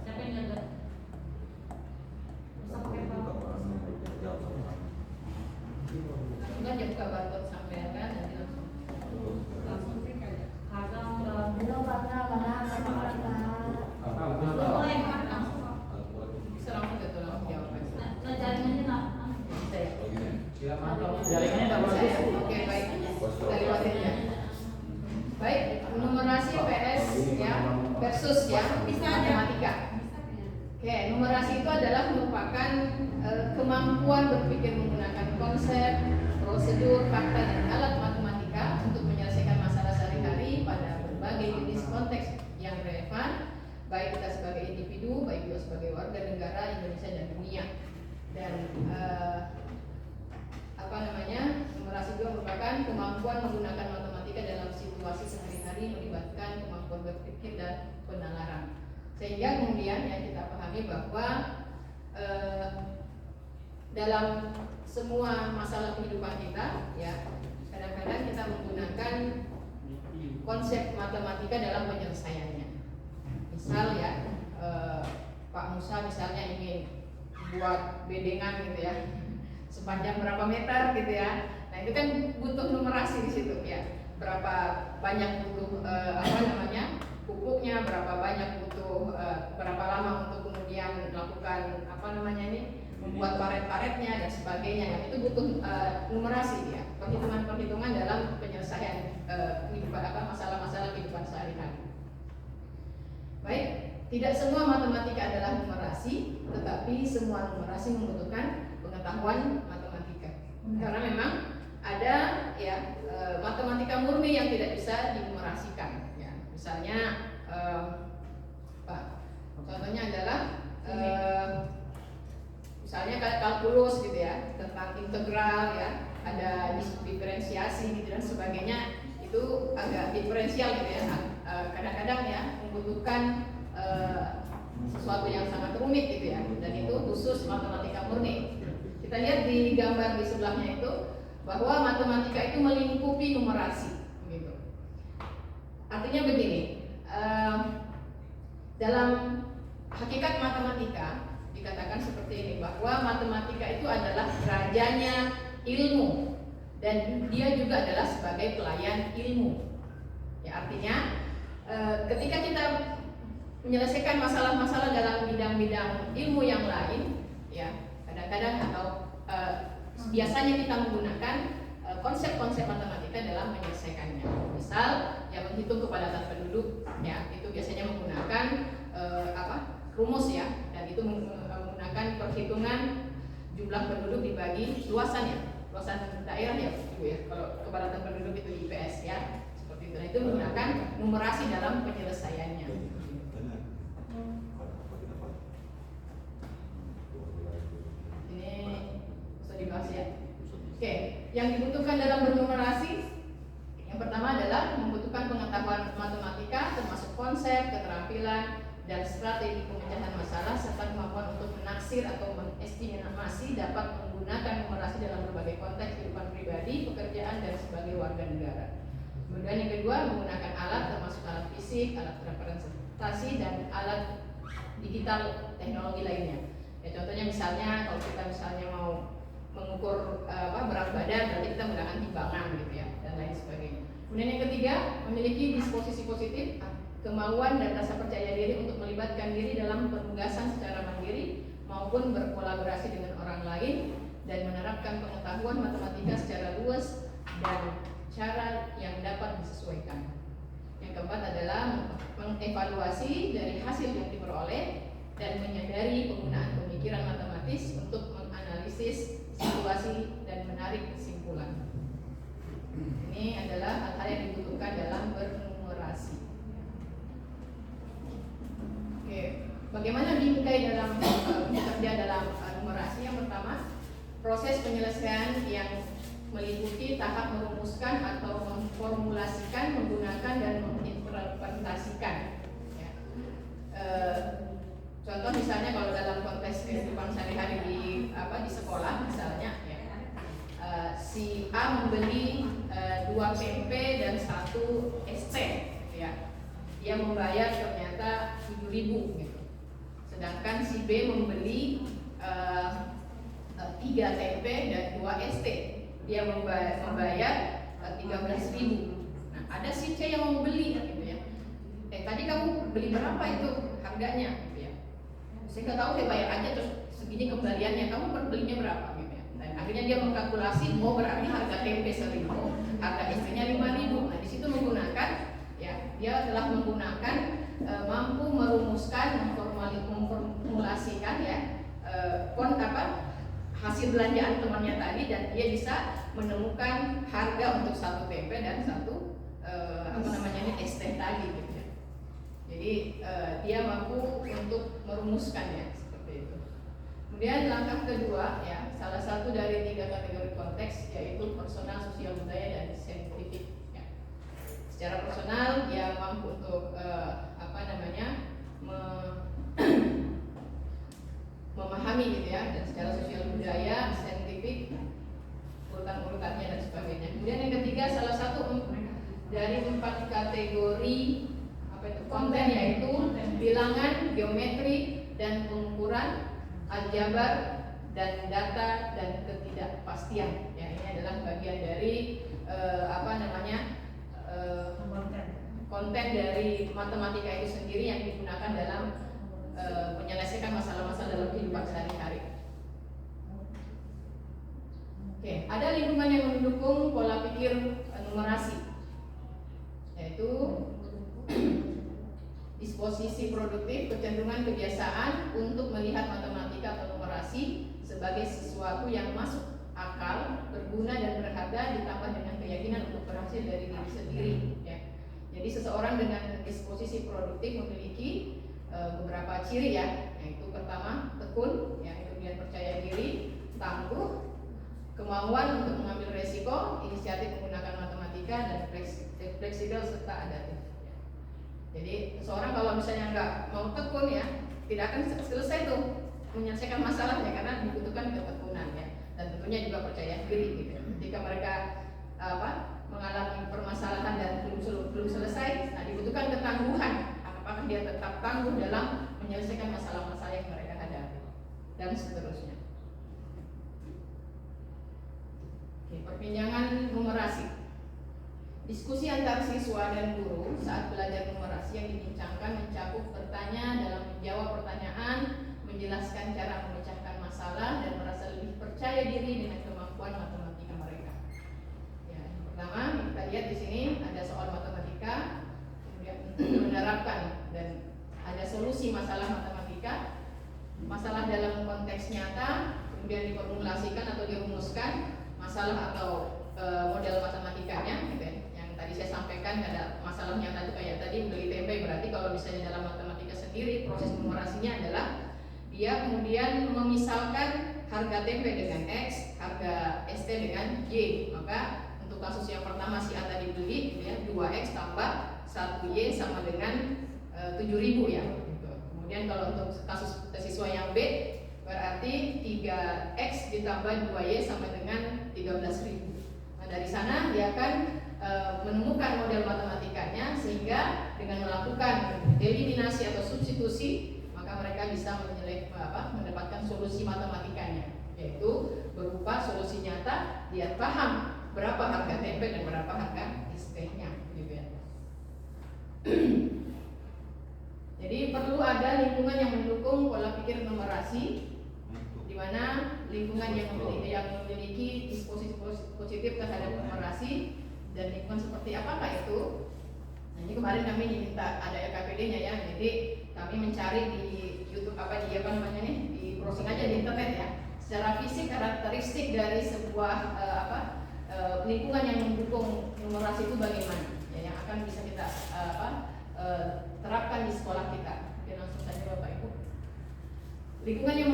[SPEAKER 8] Siapa yang jaga? Bisa pakai enggak dia buka barcode sampai kan nanti langsung bisa langsung gitu langsung jawab
[SPEAKER 9] jaringannya tak bagus.
[SPEAKER 8] Oke baik, kita lewatin ya. Baik, numerasi PS ya versus ya matematika. Oke, numerasi itu adalah merupakan kemampuan berpikir menggunakan konsep, prosedur, fakta, dan alat matematika untuk menyelesaikan masalah sehari-hari pada berbagai jenis konteks yang relevan, baik kita sebagai individu, baik juga sebagai warga negara Indonesia dan dunia. Dan numerasi juga merupakan kemampuan menggunakan matematika dalam situasi sehari-hari melibatkan kemampuan berpikir dan penalaran. Sehingga kemudian yang kita pahami bahwa dalam semua masalah kehidupan kita, ya kadang-kadang kita menggunakan konsep matematika dalam penyelesaiannya. Misal ya, Pak Musa misalnya ingin buat bedengan gitu ya, sepanjang berapa meter gitu ya. Nah itu kan butuh numerasi di situ ya. Berapa banyak butuh pupuknya, berapa banyak butuh berapa lama untuk kemudian melakukan membuat paret-paretnya dan sebagainya. Nah, itu butuh numerasi ya, perhitungan-perhitungan dalam penyelesaian masalah-masalah kehidupan sehari-hari. Baik, tidak semua matematika adalah numerasi, tetapi semua numerasi membutuhkan pengetahuan matematika. Karena memang ada ya matematika murni yang tidak bisa dinumerasikan. Ya, misalnya contohnya adalah misalnya kalkulus gitu ya, tentang integral ya, ada diferensiasi gitu dan sebagainya, itu agak diferensial gitu ya. Kadang-kadang ya membutuhkan sesuatu yang sangat rumit gitu ya, dan itu khusus matematika murni. Kita lihat di gambar di sebelahnya itu bahwa matematika itu melingkupi numerasi gitu. Artinya begini, dalam hakikat matematika dikatakan seperti ini, bahwa matematika itu adalah rajanya ilmu dan dia juga adalah sebagai pelayan ilmu. Ya, artinya ketika kita menyelesaikan masalah-masalah dalam bidang-bidang ilmu yang lain, ya kadang-kadang atau biasanya kita menggunakan konsep-konsep matematika dalam menyelesaikannya. Misal, yang menghitung kepadatan penduduk, ya itu biasanya menggunakan rumus ya, dan itu menggunakan perhitungan jumlah penduduk dibagi luasan daerah ya, Ibu ya. Kalau kepadatan penduduk itu IPS ya, seperti itu. Nah, itu menggunakan numerasi dalam penyelesaiannya. Ini bisa dibahas ya. Oke, yang dibutuhkan dalam bernumerasi yang pertama adalah membutuhkan pengetahuan matematika termasuk konsep, keterampilan, dan strategi pemecahan masalah serta kemampuan untuk menaksir atau mengestimasi dapat menggunakan numerasi dalam berbagai konteks kehidupan pribadi, pekerjaan, dan sebagai warga negara. Kemudian yang kedua, menggunakan alat termasuk alat fisik, alat representasi, dan alat digital teknologi lainnya. Ya, contohnya misalnya kalau kita misalnya mau mengukur berat badan, berarti kita menggunakan timbangan gitu ya, dan lain sebagainya. Kemudian yang ketiga, memiliki disposisi positif, kemauan dan rasa percaya diri untuk melibatkan diri dalam penugasan secara mandiri maupun berkolaborasi dengan orang lain dan menerapkan pengetahuan matematika secara luas dan cara yang dapat disesuaikan. Yang keempat adalah mengevaluasi dari hasil yang diperoleh dan menyadari penggunaan pemikiran matematis untuk menganalisis situasi dan menarik kesimpulan. Ini adalah hal-hal yang dibutuhkan dalam bernumerasi. Oke, bagaimana bingkai dalam bekerja dalam numerasi? Yang pertama, proses penyelesaian yang meliputi tahap merumuskan atau memformulasikan, menggunakan dan menginterpretasikan. Ya. Contoh misalnya kalau dalam konteks kehidupan sehari-hari di sekolah misalnya, ya, si A membeli 2 tempe dan 1 SC, ya. Dia membayar ternyata 7.000 gitu. Sedangkan si B membeli 3 tempe dan 2 ST. Dia membayar 13.000. Nah, ada si C yang mau beli gitu ya. Tadi kamu beli berapa itu harganya gitu ya. Saya nggak tahu, saya bayar aja terus segini kembaliannya. Kamu belinya berapa gitu ya. Dan akhirnya dia mengkalkulasi, oh berarti harga tempe 1.000, harga ST-nya 5.000. Nah, di situ menggunakan ya, dia telah menggunakan mampu merumuskan, memformulasikan hasil belanjaan temannya tadi, dan dia bisa menemukan harga untuk satu tempe dan satu es teh tadi gitu ya. Jadi dia mampu untuk merumuskannya seperti itu. Kemudian langkah kedua ya, salah satu dari 3 kategori konteks yaitu personal, sosial budaya, dan saintifik ya. Secara personal dia mampu untuk memahami gitu ya, dan secara sosial budaya, saintifik, urutan-urutannya dan sebagainya. Kemudian yang ketiga, salah satu dari 4 kategori konten yaitu bilangan, geometri, dan pengukuran, aljabar, dan data, dan ketidakpastian. Ya, ini adalah bagian dari konten dari matematika itu sendiri yang digunakan dalam menyelesaikan masalah-masalah dalam kehidupan sehari-hari. Oke, ada lingkungan yang mendukung pola pikir numerasi, yaitu disposisi produktif, kecenderungan kebiasaan untuk melihat matematika atau numerasi sebagai sesuatu yang masuk akal, berguna, dan berharga, ditambah dengan keyakinan untuk berhasil dari diri sendiri ya. Jadi seseorang dengan disposisi produktif memiliki beberapa ciri ya, yaitu pertama tekun, ya, kemudian percaya diri, tangguh, kemauan untuk mengambil resiko, inisiatif menggunakan matematika, dan fleksibel serta adaptif. Ya. Jadi seseorang kalau misalnya nggak mau tekun ya, tidak akan selesai tuh menyelesaikan masalahnya, karena dibutuhkan ketekunan ya, dan tentunya juga percaya diri gitu. Ketika mereka mengalami permasalahan dan belum selesai, nah dibutuhkan ketangguhan. Apakah dia tetap tangguh dalam menyelesaikan masalah-masalah yang mereka hadapi, dan seterusnya. Oke, perbincangan numerasi. Diskusi antar siswa dan guru saat belajar numerasi yang dibincangkan mencakup bertanya dalam menjawab pertanyaan, menjelaskan cara memecahkan masalah, dan merasa lebih percaya diri dengan kemampuan matematika mereka. Ya, yang pertama kita lihat di sini ada soal matematika, kemudian menerapkan dan ada solusi masalah matematika, masalah dalam konteks nyata, kemudian diformulasikan atau dirumuskan masalah atau model matematikanya gitu ya. Yang tadi saya sampaikan ada masalah nyata itu kayak tadi beli tempe, berarti kalau misalnya dalam matematika sendiri proses numerasinya adalah dia kemudian memisalkan harga tempe dengan X, harga ST dengan Y. Maka untuk kasus yang pertama si A tadi beli ya, 2X tambah 1Y sama dengan 7.000 ya gitu. Kemudian kalau untuk kasus siswa yang B berarti 3X ditambah 2Y sama dengan 13.000. Nah dari sana dia akan menemukan model matematikanya, sehingga dengan melakukan eliminasi atau substitusi maka mereka bisa mendapatkan solusi matematikanya, yaitu berupa solusi nyata. Dia paham berapa harga tempe dan berapa harga ST-nya gitu ya. Jadi perlu ada lingkungan yang mendukung pola pikir numerasi, di mana lingkungan yang memiliki disposisi positif terhadap numerasi. Dan lingkungan seperti apakah itu? Nah, ini kemarin kami diminta ada LKPD-nya ya, jadi kami mencari di YouTube di browsing aja di internet ya, secara fisik karakteristik dari sebuah lingkungan yang mendukung numerasi itu bagaimana ya, yang akan bisa kita terapkan di sekolah kita. Oke, langsung saja Bapak Ibu. Lingkungan yang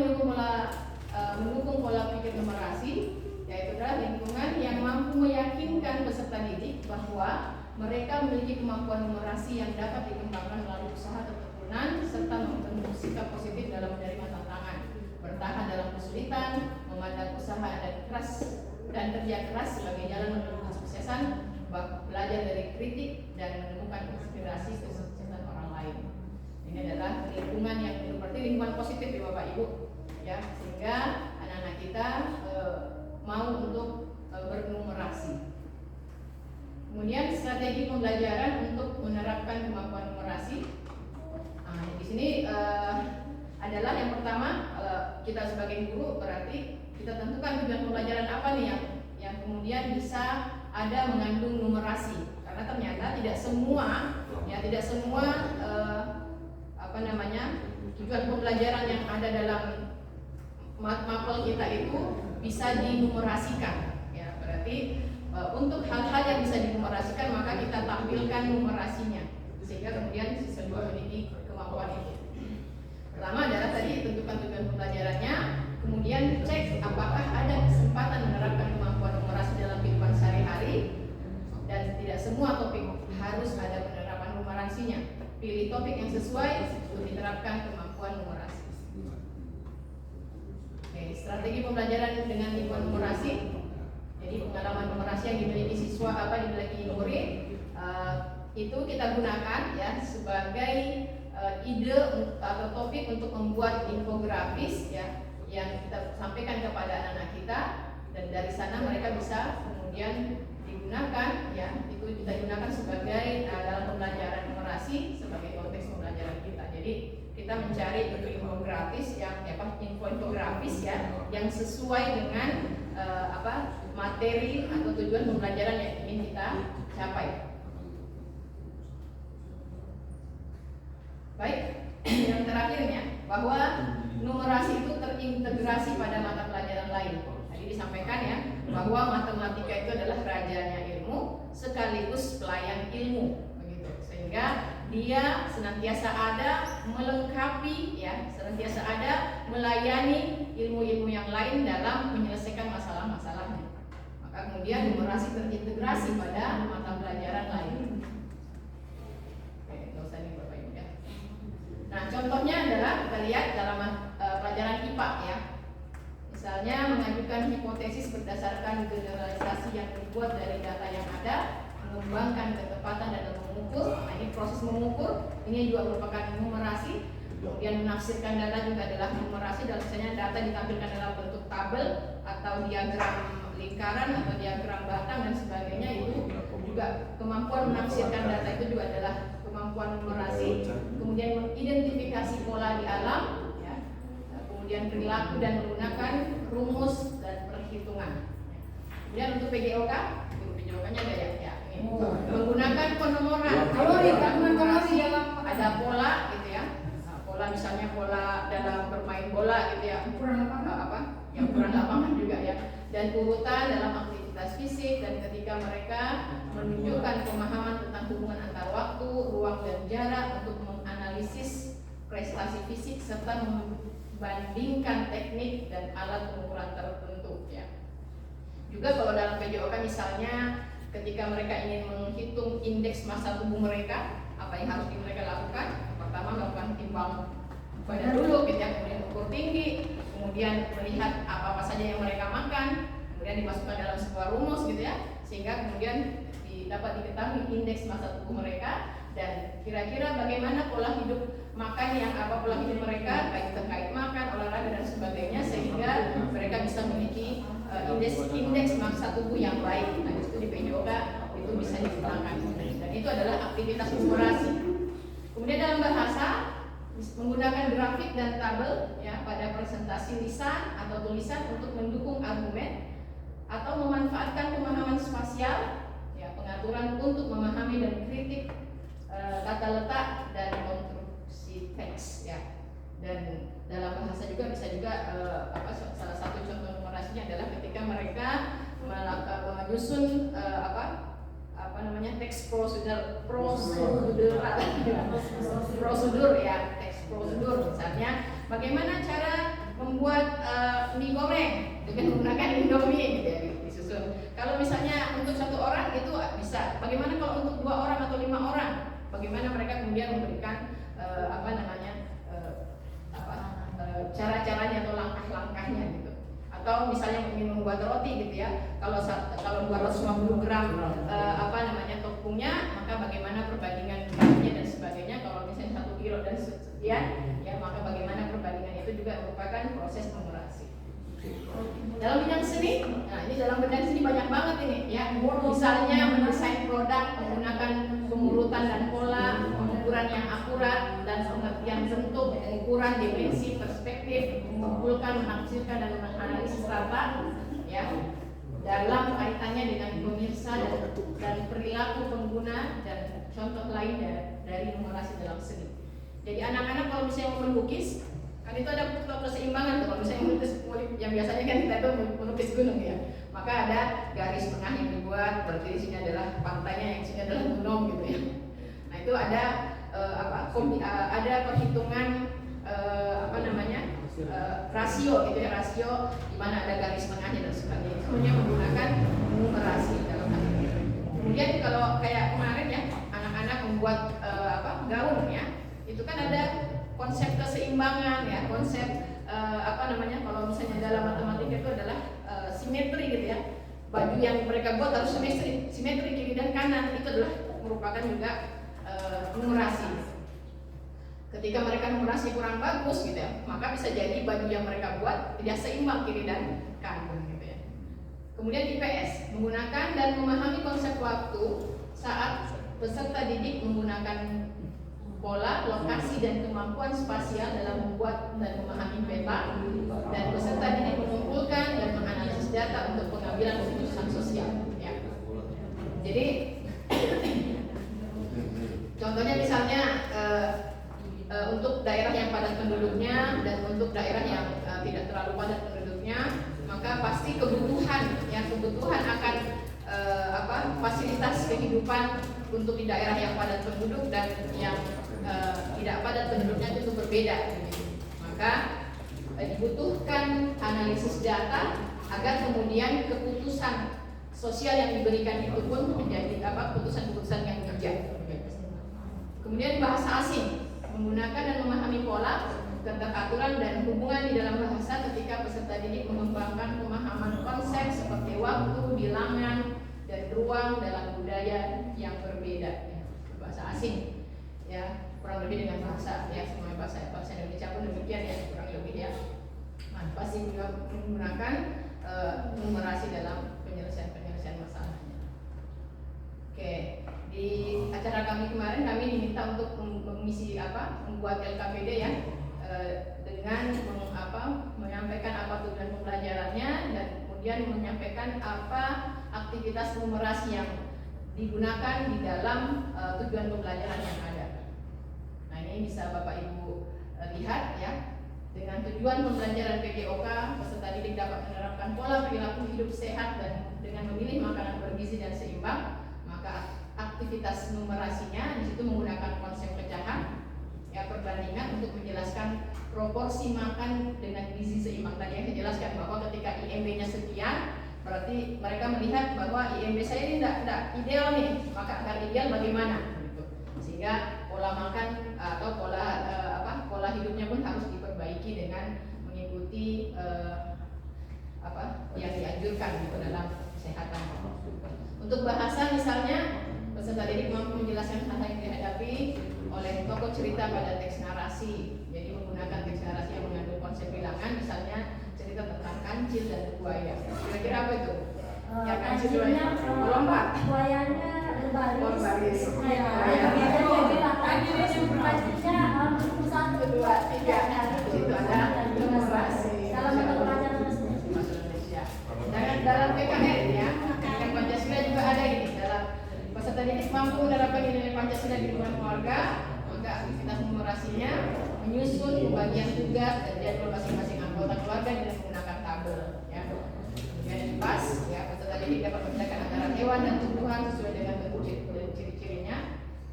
[SPEAKER 8] mendukung pola pikir numerasi yaitu adalah lingkungan yang mampu meyakinkan peserta didik bahwa mereka memiliki kemampuan numerasi yang dapat dikembangkan melalui usaha atau ketekunan, serta membentuk sikap positif dalam menerima tantangan, bertahan dalam kesulitan, memandang usaha dan kerja keras sebagai jalan menuju kesuksesan, belajar dari kritik, dan menemukan inspirasi kesuksesan orang lain. Ini adalah lingkungan yang berarti lingkungan positif ya Bapak Ibu ya, sehingga anak-anak kita mau untuk bernumerasi. Kemudian strategi pembelajaran untuk menerapkan kemampuan numerasi. Nah, di sini adalah yang pertama, kita sebagai guru berarti kita tentukan tujuan pembelajaran apa nih yang kemudian bisa ada mengandung numerasi. Karena ternyata tidak semua tujuan pembelajaran yang ada dalam mapel kita itu bisa dinumerasikan. Ya, berarti untuk hal-hal yang bisa dinumerasikan maka kita tampilkan numerasinya sehingga kemudian siswa juga memiliki kemampuan itu. Pertama adalah tadi tentukan tujuan pembelajarannya, kemudian cek apakah ada kesempatan menerapkan kemampuan numerasi dalam kehidupan sehari-hari, dan tidak semua topik harus ada penerapan numerasinya. Pilih topik yang sesuai untuk diterapkan kemampuan numerasi. Oke, strategi pembelajaran dengan lingkungan numerasi. Jadi pengalaman numerasi yang dimiliki siswa dimiliki murid itu kita gunakan ya sebagai ide atau topik untuk membuat infografis ya yang kita sampaikan kepada anak-anak kita, dan dari sana mereka bisa kemudian digunakan ya, itu kita gunakan sebagai dalam pembelajaran numerasi sebagai konteks pembelajaran kita. Jadi kita mencari bentuk infografis infografis ya yang sesuai dengan materi atau tujuan pembelajaran yang ingin kita capai. Baik, yang terakhirnya bahwa numerasi itu terintegrasi pada mata pelajaran lain. Tadi disampaikan ya bahwa matematika itu adalah rajanya ilmu sekaligus pelayan ilmu, begitu. Sehingga dia senantiasa ada melengkapi ya, senantiasa ada melayani ilmu-ilmu yang lain dalam menyelesaikan masalah-masalahnya. Maka kemudian numerasi terintegrasi pada mata pelajaran lain. Nah, contohnya adalah kita lihat dalam pelajaran IPA ya. Misalnya mengajukan hipotesis berdasarkan generalisasi yang dibuat dari data yang ada, mengembangkan ketepatan dalam mengukur. Nah, ini proses mengukur, ini juga merupakan numerasi. Kemudian menafsirkan data juga adalah numerasi. Dan misalnya data ditampilkan dalam bentuk tabel atau diagram lingkaran atau diagram batang dan sebagainya, itu juga kemampuan menafsirkan data itu juga adalah kemampuan numerasi. Kemudian mengidentifikasi pola di alam ya. Kemudian perilaku dan menggunakan rumus dan perhitungan. Kemudian untuk PJOK, PJOK-nya ada ya, ini. Menggunakan penomoran. Kalau numerasi ada pola gitu ya. Nah, pola misalnya pola dalam bermain bola gitu ya. Ukuran lapangan juga ya. Dan urutan dalam aktivitas fisik, dan ketika mereka menunjukkan pemahaman tentang hubungan antar waktu, ruang dan jarak untuk menganalisis prestasi fisik serta membandingkan teknik dan alat pengukuran tertentu ya. Juga kalau dalam PJOK misalnya ketika mereka ingin menghitung indeks massa tubuh mereka, apa yang harus mereka lakukan? Pertama melakukan timbang badan dulu gitu ya, kemudian ukur tinggi, kemudian melihat apa saja yang mereka makan, kemudian dimasukkan dalam sebuah rumus gitu ya, sehingga kemudian dapat diketahui indeks massa tubuh mereka dan kira-kira bagaimana pola hidup makan yang pola hidup mereka baik terkait makan, olahraga dan sebagainya, sehingga mereka bisa memiliki indeks massa tubuh yang baik. Nah, itu di PJOK itu bisa digunakan dan itu adalah aktivitas numerasi. Kemudian dalam bahasa menggunakan grafik dan tabel ya pada presentasi lisan atau tulisan untuk mendukung argumen, atau memanfaatkan pemahaman spasial ya, pengaturan untuk memahami dan kritik tata letak dan konstruksi teks ya. Dan dalam bahasa juga bisa juga salah satu contoh numerasinya adalah ketika mereka menyusun teks prosedur ya, teks prosedur misalnya bagaimana cara membuat mie goreng dengan menggunakan Indomie gitu ya, disusun. Kalau misalnya untuk satu orang itu bisa, bagaimana kalau untuk 2 orang atau 5 orang, bagaimana mereka kemudian memberikan cara-caranya atau langkah-langkahnya gitu. Atau misalnya ingin membuat roti gitu ya, kalau 250 gram tepungnya, maka bagaimana perbandingan beratnya dan sebagainya. Kalau misalnya 1 kilo dan sekian ya, maka bagaimana perbandingan itu juga merupakan proses numerasi. Dalam bidang seni, nah ini dalam bidang seni banyak banget ini ya. Misalnya mendesain produk menggunakan pengurutan dan pola, pengukuran yang akurat dan pengertian bentuk, pengukuran dimensi, perspektif, mengumpulkan, menafsirkan dan menganalisis data ya, dalam kaitannya dengan pemirsa dan perilaku pengguna dan contoh lain dari numerasi dalam seni. Jadi anak-anak kalau misalnya mau melukis Kan itu ada keseimbangan tuh. Kalau misalnya melukis yang biasanya kan kita itu melukis gunung ya, maka ada garis tengah yang dibuat, berarti di sini adalah pantainya, yang sini adalah gunung gitu ya. Nah itu ada ada perhitungan rasio gitu ya, rasio di mana ada garis tengahnya dan sebagainya. Semuanya menggunakan numerasi dalam hal ini. Kemudian kalau kayak kemarin ya, anak-anak membuat gaun ya, itu kan ada konsep keseimbangan ya, konsep kalau misalnya dalam matematika itu adalah simetri gitu ya. Baju yang mereka buat harus simetri kiri dan kanan, itu adalah merupakan juga numerasi. Ketika mereka numerasi kurang bagus gitu ya, maka bisa jadi baju yang mereka buat tidak seimbang kiri dan kanan gitu ya. Kemudian IPS menggunakan dan memahami konsep waktu saat peserta didik menggunakan pola, lokasi dan kemampuan spasial dalam membuat dan memahami peta, dan peserta didik mengumpulkan dan menganalisis data untuk pengambilan keputusan sosial ya. Jadi contohnya misalnya untuk daerah yang padat penduduknya dan untuk daerah yang tidak terlalu padat penduduknya, maka pasti kebutuhan akan fasilitas kehidupan untuk di daerah yang padat penduduk dan yang tidak padat penduduknya itu berbeda. Maka dibutuhkan analisis data agar kemudian keputusan sosial yang diberikan itu pun menjadi keputusan-keputusan yang bijak. Kemudian bahasa asing, menggunakan dan memahami pola, keteraturan dan hubungan di dalam bahasa ketika peserta didik mengembangkan pemahaman konsep seperti waktu, bilangan, dan ruang dalam budaya yang berbeda. Bahasa asing, ya kurang lebih dengan bahasa ya, semua bahasa Indonesia pun demikian ya, kurang lebih ya. Nah, pasti juga menggunakan numerasi dalam penyelesaian masalahnya. Oke. Di acara kami kemarin kami diminta untuk mengisi membuat LKPD ya, dengan menyampaikan apa tujuan pembelajarannya dan kemudian menyampaikan apa aktivitas numerasi yang digunakan di dalam tujuan pembelajaran yang ada. Nah ini bisa Bapak Ibu lihat ya, dengan tujuan pembelajaran PGOK peserta didik dapat menerapkan pola perilaku hidup sehat dan dengan memilih makanan bergizi dan seimbang. Maka aktivitas numerasinya di situ menggunakan konsep pecahan ya, perbandingan untuk menjelaskan proporsi makan dengan gizi seimbang. Tadi yang dijelaskan bahwa ketika IMB-nya sekian, berarti mereka melihat bahwa IMB saya ini tidak ideal nih, maka agar ideal bagaimana gitu. Sehingga pola makan atau pola hidupnya pun harus diperbaiki dengan mengikuti yang dianjurkan gitu dalam kesehatan. Untuk bahasa misalnya, peserta didik mampu menjelaskan hal yang dihadapi oleh tokoh cerita pada teks narasi. Jadi menggunakan teks narasi yang mengandung konsep bilangan, misalnya cerita tentang kancil dan buaya. Kira-kira apa itu? Ya kancil buaya. Lompat.
[SPEAKER 4] Buayanya berbaris. Kancilnya satu, dua, tiga.
[SPEAKER 8] Itu ada numerasi.
[SPEAKER 4] Dalam mata pelajaran
[SPEAKER 8] Indonesia. Dalam PKN ya, pendidikan Pancasila juga ada ini. Dalam peserta didik mampu menerapkan nilai Pancasila di lingkungan keluarga, maka aktivitas numerasinya menyusun pembagian tugas dan jadwal masing-masing anggota keluarga dengan menggunakan tabel. Ya. Kemudian yang pas, ya peserta didik dapat membedakan antara hewan dan tumbuhan sesuai dengan bentuk dan ciri-cirinya.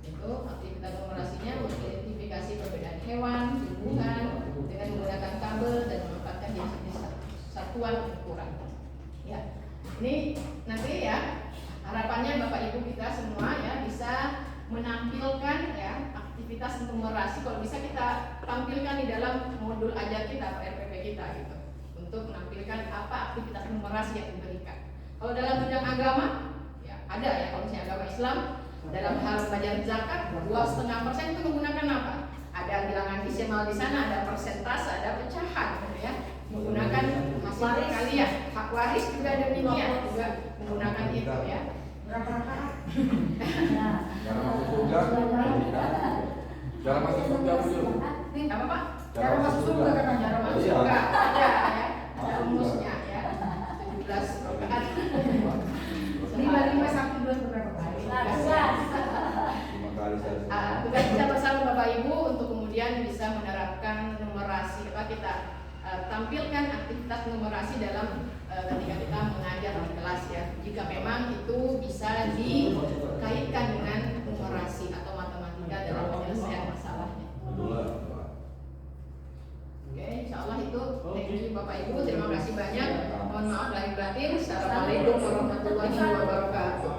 [SPEAKER 8] Itu aktivitas numerasinya mengidentifikasi perbedaan hewan, tumbuhan dengan menggunakan tabel dan menempatkan jenis-jenis satuan ukuran. Ya, ini nanti ya harapannya Bapak Ibu kita semua ya bisa menampilkan ya aktivitas numerasi. Kalau bisa kita tampilkan di dalam modul ajar kita atau RPP kita gitu, untuk menampilkan apa aktivitas numerasi yang diberikan. Kalau dalam bidang agama ya ada ya, kalau misalnya agama Islam dalam hal belajar zakat 2,5% itu menggunakan apa? Ada bilangan desimal di sana, ada persentase, ada pecahan gitu ya. Menggunakan hasil perkalian, hak waris juga demikian, juga menggunakan itu ya.
[SPEAKER 10] Cara masuk surga. Cara masuk surga muncul.
[SPEAKER 8] Apa Pak?
[SPEAKER 10] Cara masuk surga.
[SPEAKER 8] Cara masuk surga ada ya, ada rumusnya ya. 17 rakaat.
[SPEAKER 7] 5 1 2 berapa kali?
[SPEAKER 10] 5 kali saya.
[SPEAKER 8] Tugas kita bersama Bapak Ibu untuk kemudian bisa menerapkan numerasi tampilkan aktivitas numerasi dalam ketika kita mengajar di kelas ya. Jika memang itu bisa dikaitkan dengan numerasi atau matematika dalam penyelesaian masalahnya. Oke, insya Allah itu. Thank you Bapak Ibu, terima kasih banyak. Mohon maaf lahir batin. Assalamualaikum warahmatullahi wabarakatuh.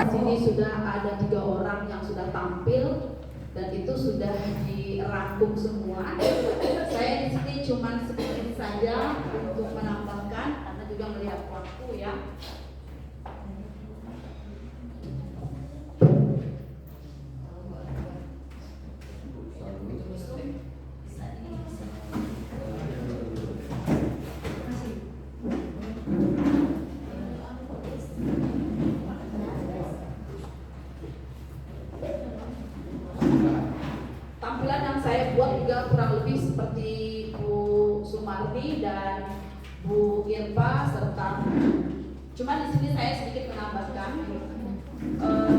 [SPEAKER 1] Sini sudah ada 3 orang yang sudah tampil dan itu sudah dirangkum semua. Saya di sini cuma sedikit saja untuk menambahkan karena juga melihat waktu ya. Tampilan yang saya buat juga kurang lebih seperti Bu Sumarni dan Bu Irpa serta cuma di sini saya sedikit menambahkan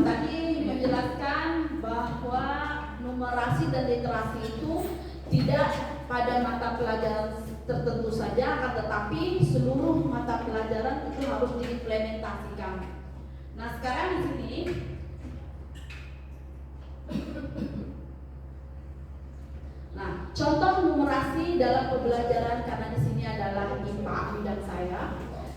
[SPEAKER 1] tadi menjelaskan bahwa numerasi dan literasi itu tidak pada mata pelajaran tertentu saja, akan tetapi seluruh mata pelajaran itu harus diimplementasikan. Nah sekarang di sini nah, contoh numerasi dalam pembelajaran karena di sini adalah IPA bidang saya.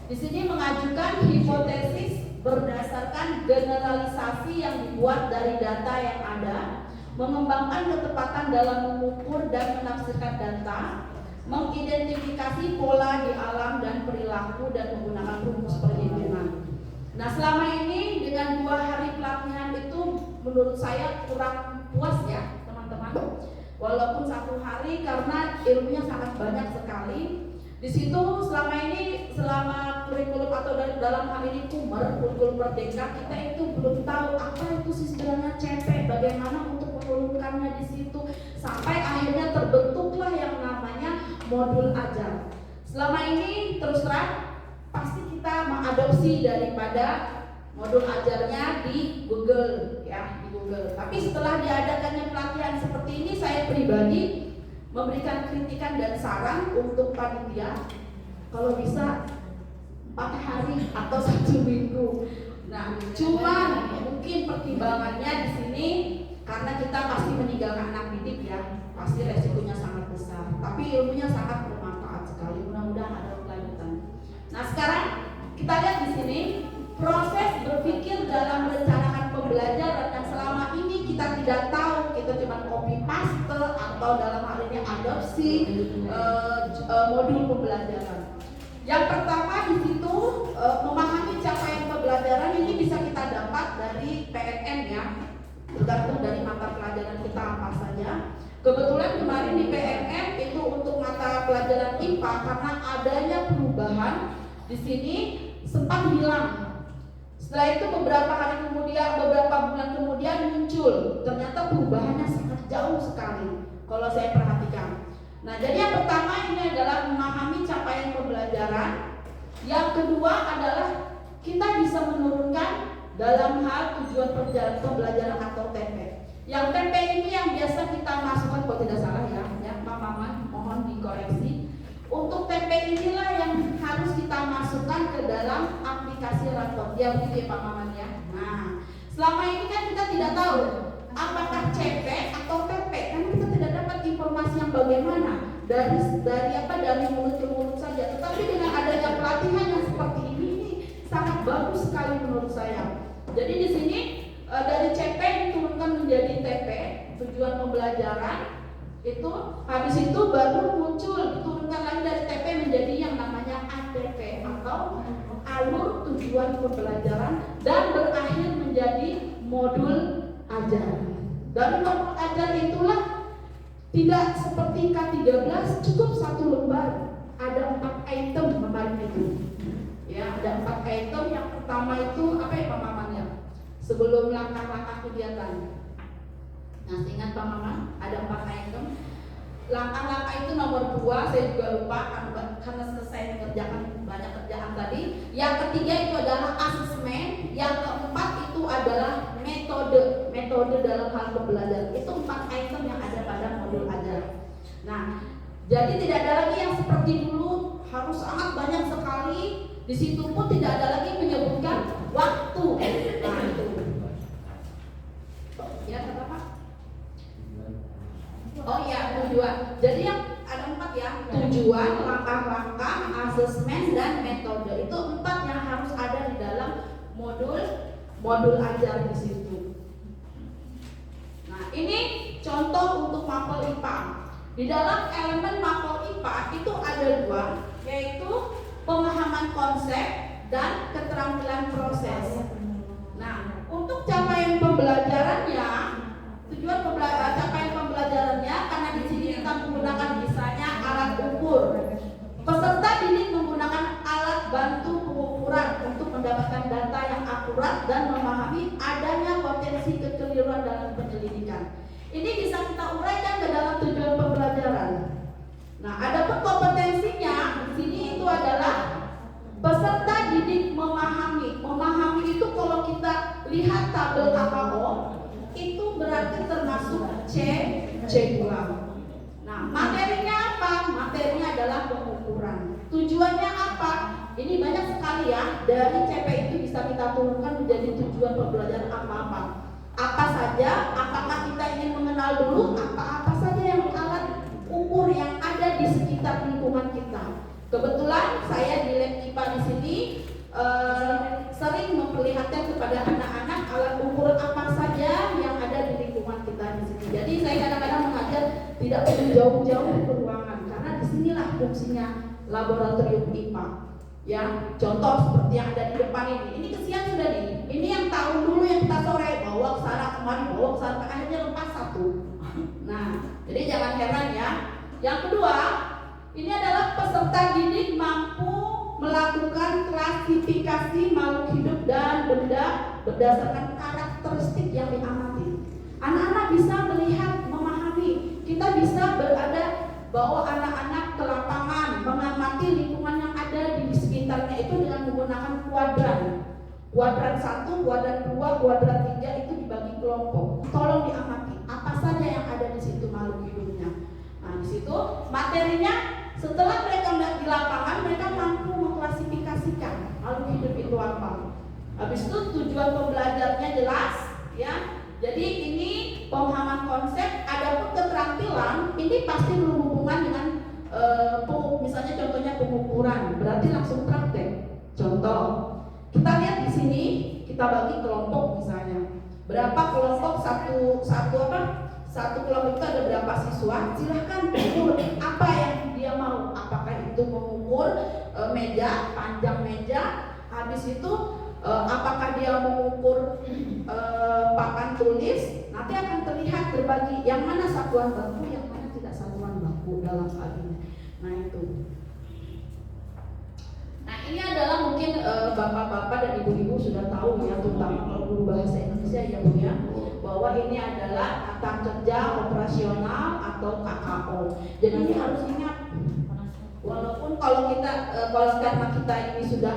[SPEAKER 1] Di sini mengajukan hipotesis berdasarkan generalisasi yang dibuat dari data yang ada, mengembangkan ketepatan dalam mengukur dan menafsirkan data, mengidentifikasi pola di alam dan perilaku dan menggunakan rumus perhitungan. Nah, selama ini dengan 2 hari pelatihan itu menurut saya kurang puas ya, teman-teman. Walaupun 1 hari karena ilmunya sangat banyak sekali. Di situ selama kurikulum atau dalam hal ini kurikulum merdeka, kita itu belum tahu apa itu sih sebenarnya CP, bagaimana untuk menurunkannya di situ sampai akhirnya terbentuklah yang namanya modul ajar. Selama ini terus terang pasti kita mengadopsi daripada modul ajarnya di Google ya, di Google. Tapi setelah diadakannya pelatihan seperti ini, saya pribadi memberikan kritikan dan saran untuk panitia kalau bisa 4 hari atau 1 minggu. Nah, cuma mungkin pertimbangannya di sini karena kita pasti meninggalkan anak didik ya, pasti resikonya sangat besar. Tapi ilmunya sangat bermanfaat sekali. Mudah-mudahan ada kelanjutan. Nah, sekarang kita lihat di sini proses berpikir dalam merencanakan pembelajaran yang selama ini kita tidak tahu, kita cuma copy paste atau dalam hal ini adopsi modul pembelajaran. Yang pertama di situ memahami capaian pembelajaran ini bisa kita dapat dari PNN ya, tergantung dari mata pelajaran kita apa saja. Kebetulan kemarin di PNN itu untuk mata pelajaran IPA karena adanya perubahan di sini sempat hilang. Setelah itu beberapa bulan kemudian muncul, ternyata perubahannya sangat jauh sekali kalau saya perhatikan. Nah, jadi yang pertama ini adalah memahami capaian pembelajaran. Yang kedua adalah kita bisa menurunkan dalam hal tujuan pembelajaran atau TP. Yang TP ini yang biasa kita masukkan, kalau tidak salah ya Pak Maman, mohon dikoreksi. Untuk TP inilah yang harus kita masukkan ke dalam aplikasi rapor. Ya begitu ya Pak Maman ya. Nah, selama ini kan kita tidak tahu apakah CP atau TP, karena kita tidak dapat informasi yang bagaimana dari mulut ke mulut saja. Tetapi dengan adanya pelatihan yang seperti ini sangat bagus sekali menurut saya. Jadi di sini dari CP diturunkan menjadi TP, tujuan pembelajaran. Itu habis itu baru muncul diturunkan lagi dari TP menjadi yang namanya ATP atau alur tujuan pembelajaran dan berakhir menjadi modul ajar. Dan modul ajar itulah tidak seperti K13 cukup 1 lembar, ada 4 item kemarin itu. Ya, ada 4 item. Yang pertama itu apa ya Pak Maman ya? Sebelum langkah-langkah kegiatan. Nah, ingat Pak Mama, ada 4 item. Langkah-langkah itu nomor 2, saya juga lupa, karena selesai mengerjakan banyak kerjaan tadi. Yang ketiga itu adalah asesmen. Yang keempat itu adalah metode dalam hal pembelajaran. Itu 4 item yang ada pada modul ajar. Nah, jadi tidak ada lagi yang seperti dulu harus sangat banyak sekali. Di situ pun tidak ada lagi menyebutkan waktu. Nah, itu. Ya, apa? Oh iya, tujuan. Jadi yang ada 4 ya, tujuan, langkah-langkah, asesmen, dan metode. Itu 4 yang harus ada di dalam modul ajar di situ. Nah, ini contoh untuk mapel IPA. Di dalam elemen mapel IPA itu ada 2, yaitu pemahaman konsep dan keterampilan proses. Nah, untuk capaian pembelajarannya, tujuan capaian pembelajarannya, karena di sini kita menggunakan misalnya alat ukur. Peserta didik menggunakan alat bantu pengukuran untuk mendapatkan data yang akurat dan memahami adanya potensi kekeliruan dalam penyelidikan. Ini bisa kita uraikan ke dalam tujuan pembelajaran. Nah, adapun kompetensinya di sini itu adalah peserta didik memahami. Memahami itu kalau kita lihat tabel KKO itu berarti termasuk C2. Nah, materinya apa? Materinya adalah pengukuran. Tujuannya apa? Ini banyak sekali ya. Dari CP itu bisa kita turunkan menjadi tujuan pembelajaran apa-apa. Apa saja? Apakah kita ingin mengenal dulu apa-apa saja yang alat ukur yang ada di sekitar lingkungan kita. Kebetulan saya di lab IPA di sini sering memperlihatkan kepada anak-anak alat ukur apa saja yang ada di lingkungan kita di sini. Jadi saya kadang-kadang mengajar tidak perlu jauh-jauh ke ruangan karena disinilah fungsinya laboratorium IPA. Ya, contoh seperti yang ada di depan ini. Ini kesian sudah nih. Ini yang tahun dulu yang kita sore bawa ke sana kemari, bawa ke sana, akhirnya lepas 1. Nah, jadi jangan heran ya. Yang kedua, ini adalah peserta didik mampu melakukan klasifikasi makhluk hidup dan benda berdasarkan karakteristik yang diamati. Anak-anak bisa melihat, memahami. Kita bisa berada bawa anak-anak ke lapangan, mengamati lingkungan yang ada di sekitarnya itu dengan menggunakan kuadran. Kuadran 1, kuadran 2, kuadran 3 itu dibagi kelompok. Tolong diamati apa saja yang ada di situ makhluk hidupnya. Nah, di situ materinya setelah mereka di lapangan mereka mampu mengklasifikasikan makhluk hidup itu apa. Habis itu tujuan pembelajarnya jelas, ya. Jadi ini pemahaman konsep, adapun keterampilan ini pasti berhubungan dengan misalnya contohnya pengukuran, berarti langsung praktek. Contoh, kita lihat di sini, kita bagi kelompok misalnya. Berapa kelompok satu kelompok itu ada berapa siswa? Silahkan ukur apa yang dia mau. Apakah itu mengukur meja, panjang meja, habis itu apakah dia mengukur papan tulis, nanti akan terlihat terbagi yang mana satuan baku, yang mana tidak satuan baku dalam hal ini. Nah itu. Nah ini adalah mungkin bapak-bapak dan ibu-ibu sudah tahu ya, terutama kalau guru bahasa Indonesia ya Bu ya, bahwa ini adalah tata kerja operasional atau KKO. Jadi ini harus ingat. Walaupun kalau kita karena kita ini sudah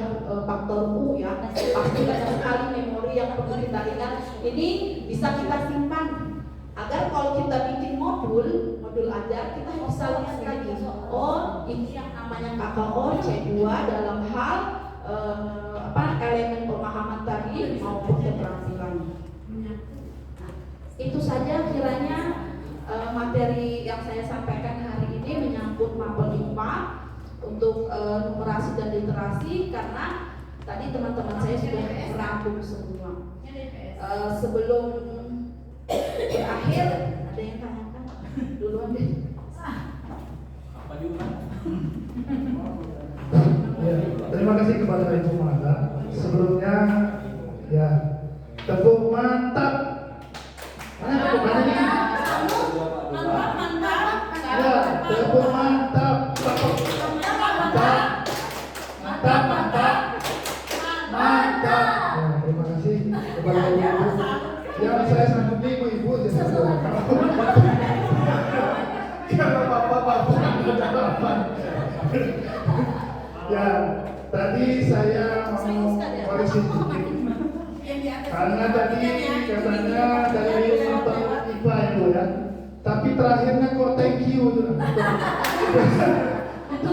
[SPEAKER 1] faktor U ya, pasti banyak sekali memori yang perlu kita ingat. Ini bisa kita simpan agar kalau kita bikin modul ajar kita bisa lihat lagi. Oh, ini yang namanya KKO C2 dalam hal elemen pemahaman tadi maupun keterampilan. Nah, itu saja kiranya materi yang saya sampaikan hari ini menyangkut mapel IPA untuk numerasi dan literasi, karena tadi teman-teman saya sudah merangkum semua. Sebelum berakhir, ada yang tanyakan? Duluan deh.
[SPEAKER 2] Apa diulang?
[SPEAKER 3] Ya, terima kasih kepada Ibu Manda. Sebelumnya, ya, tepuk mantap. Mana tepuk mantap? Ya, tepuk mantap. Mantap. Ya, terima kasih kepada Ibu. Yang saya sanggupi Ibu jadi kalau bapak-bapak Tadi saya mau koreksi sedikit. Karena tadi katanya dari nonton IPA itu ya. Tapi terakhirnya kok thank you itu. Itu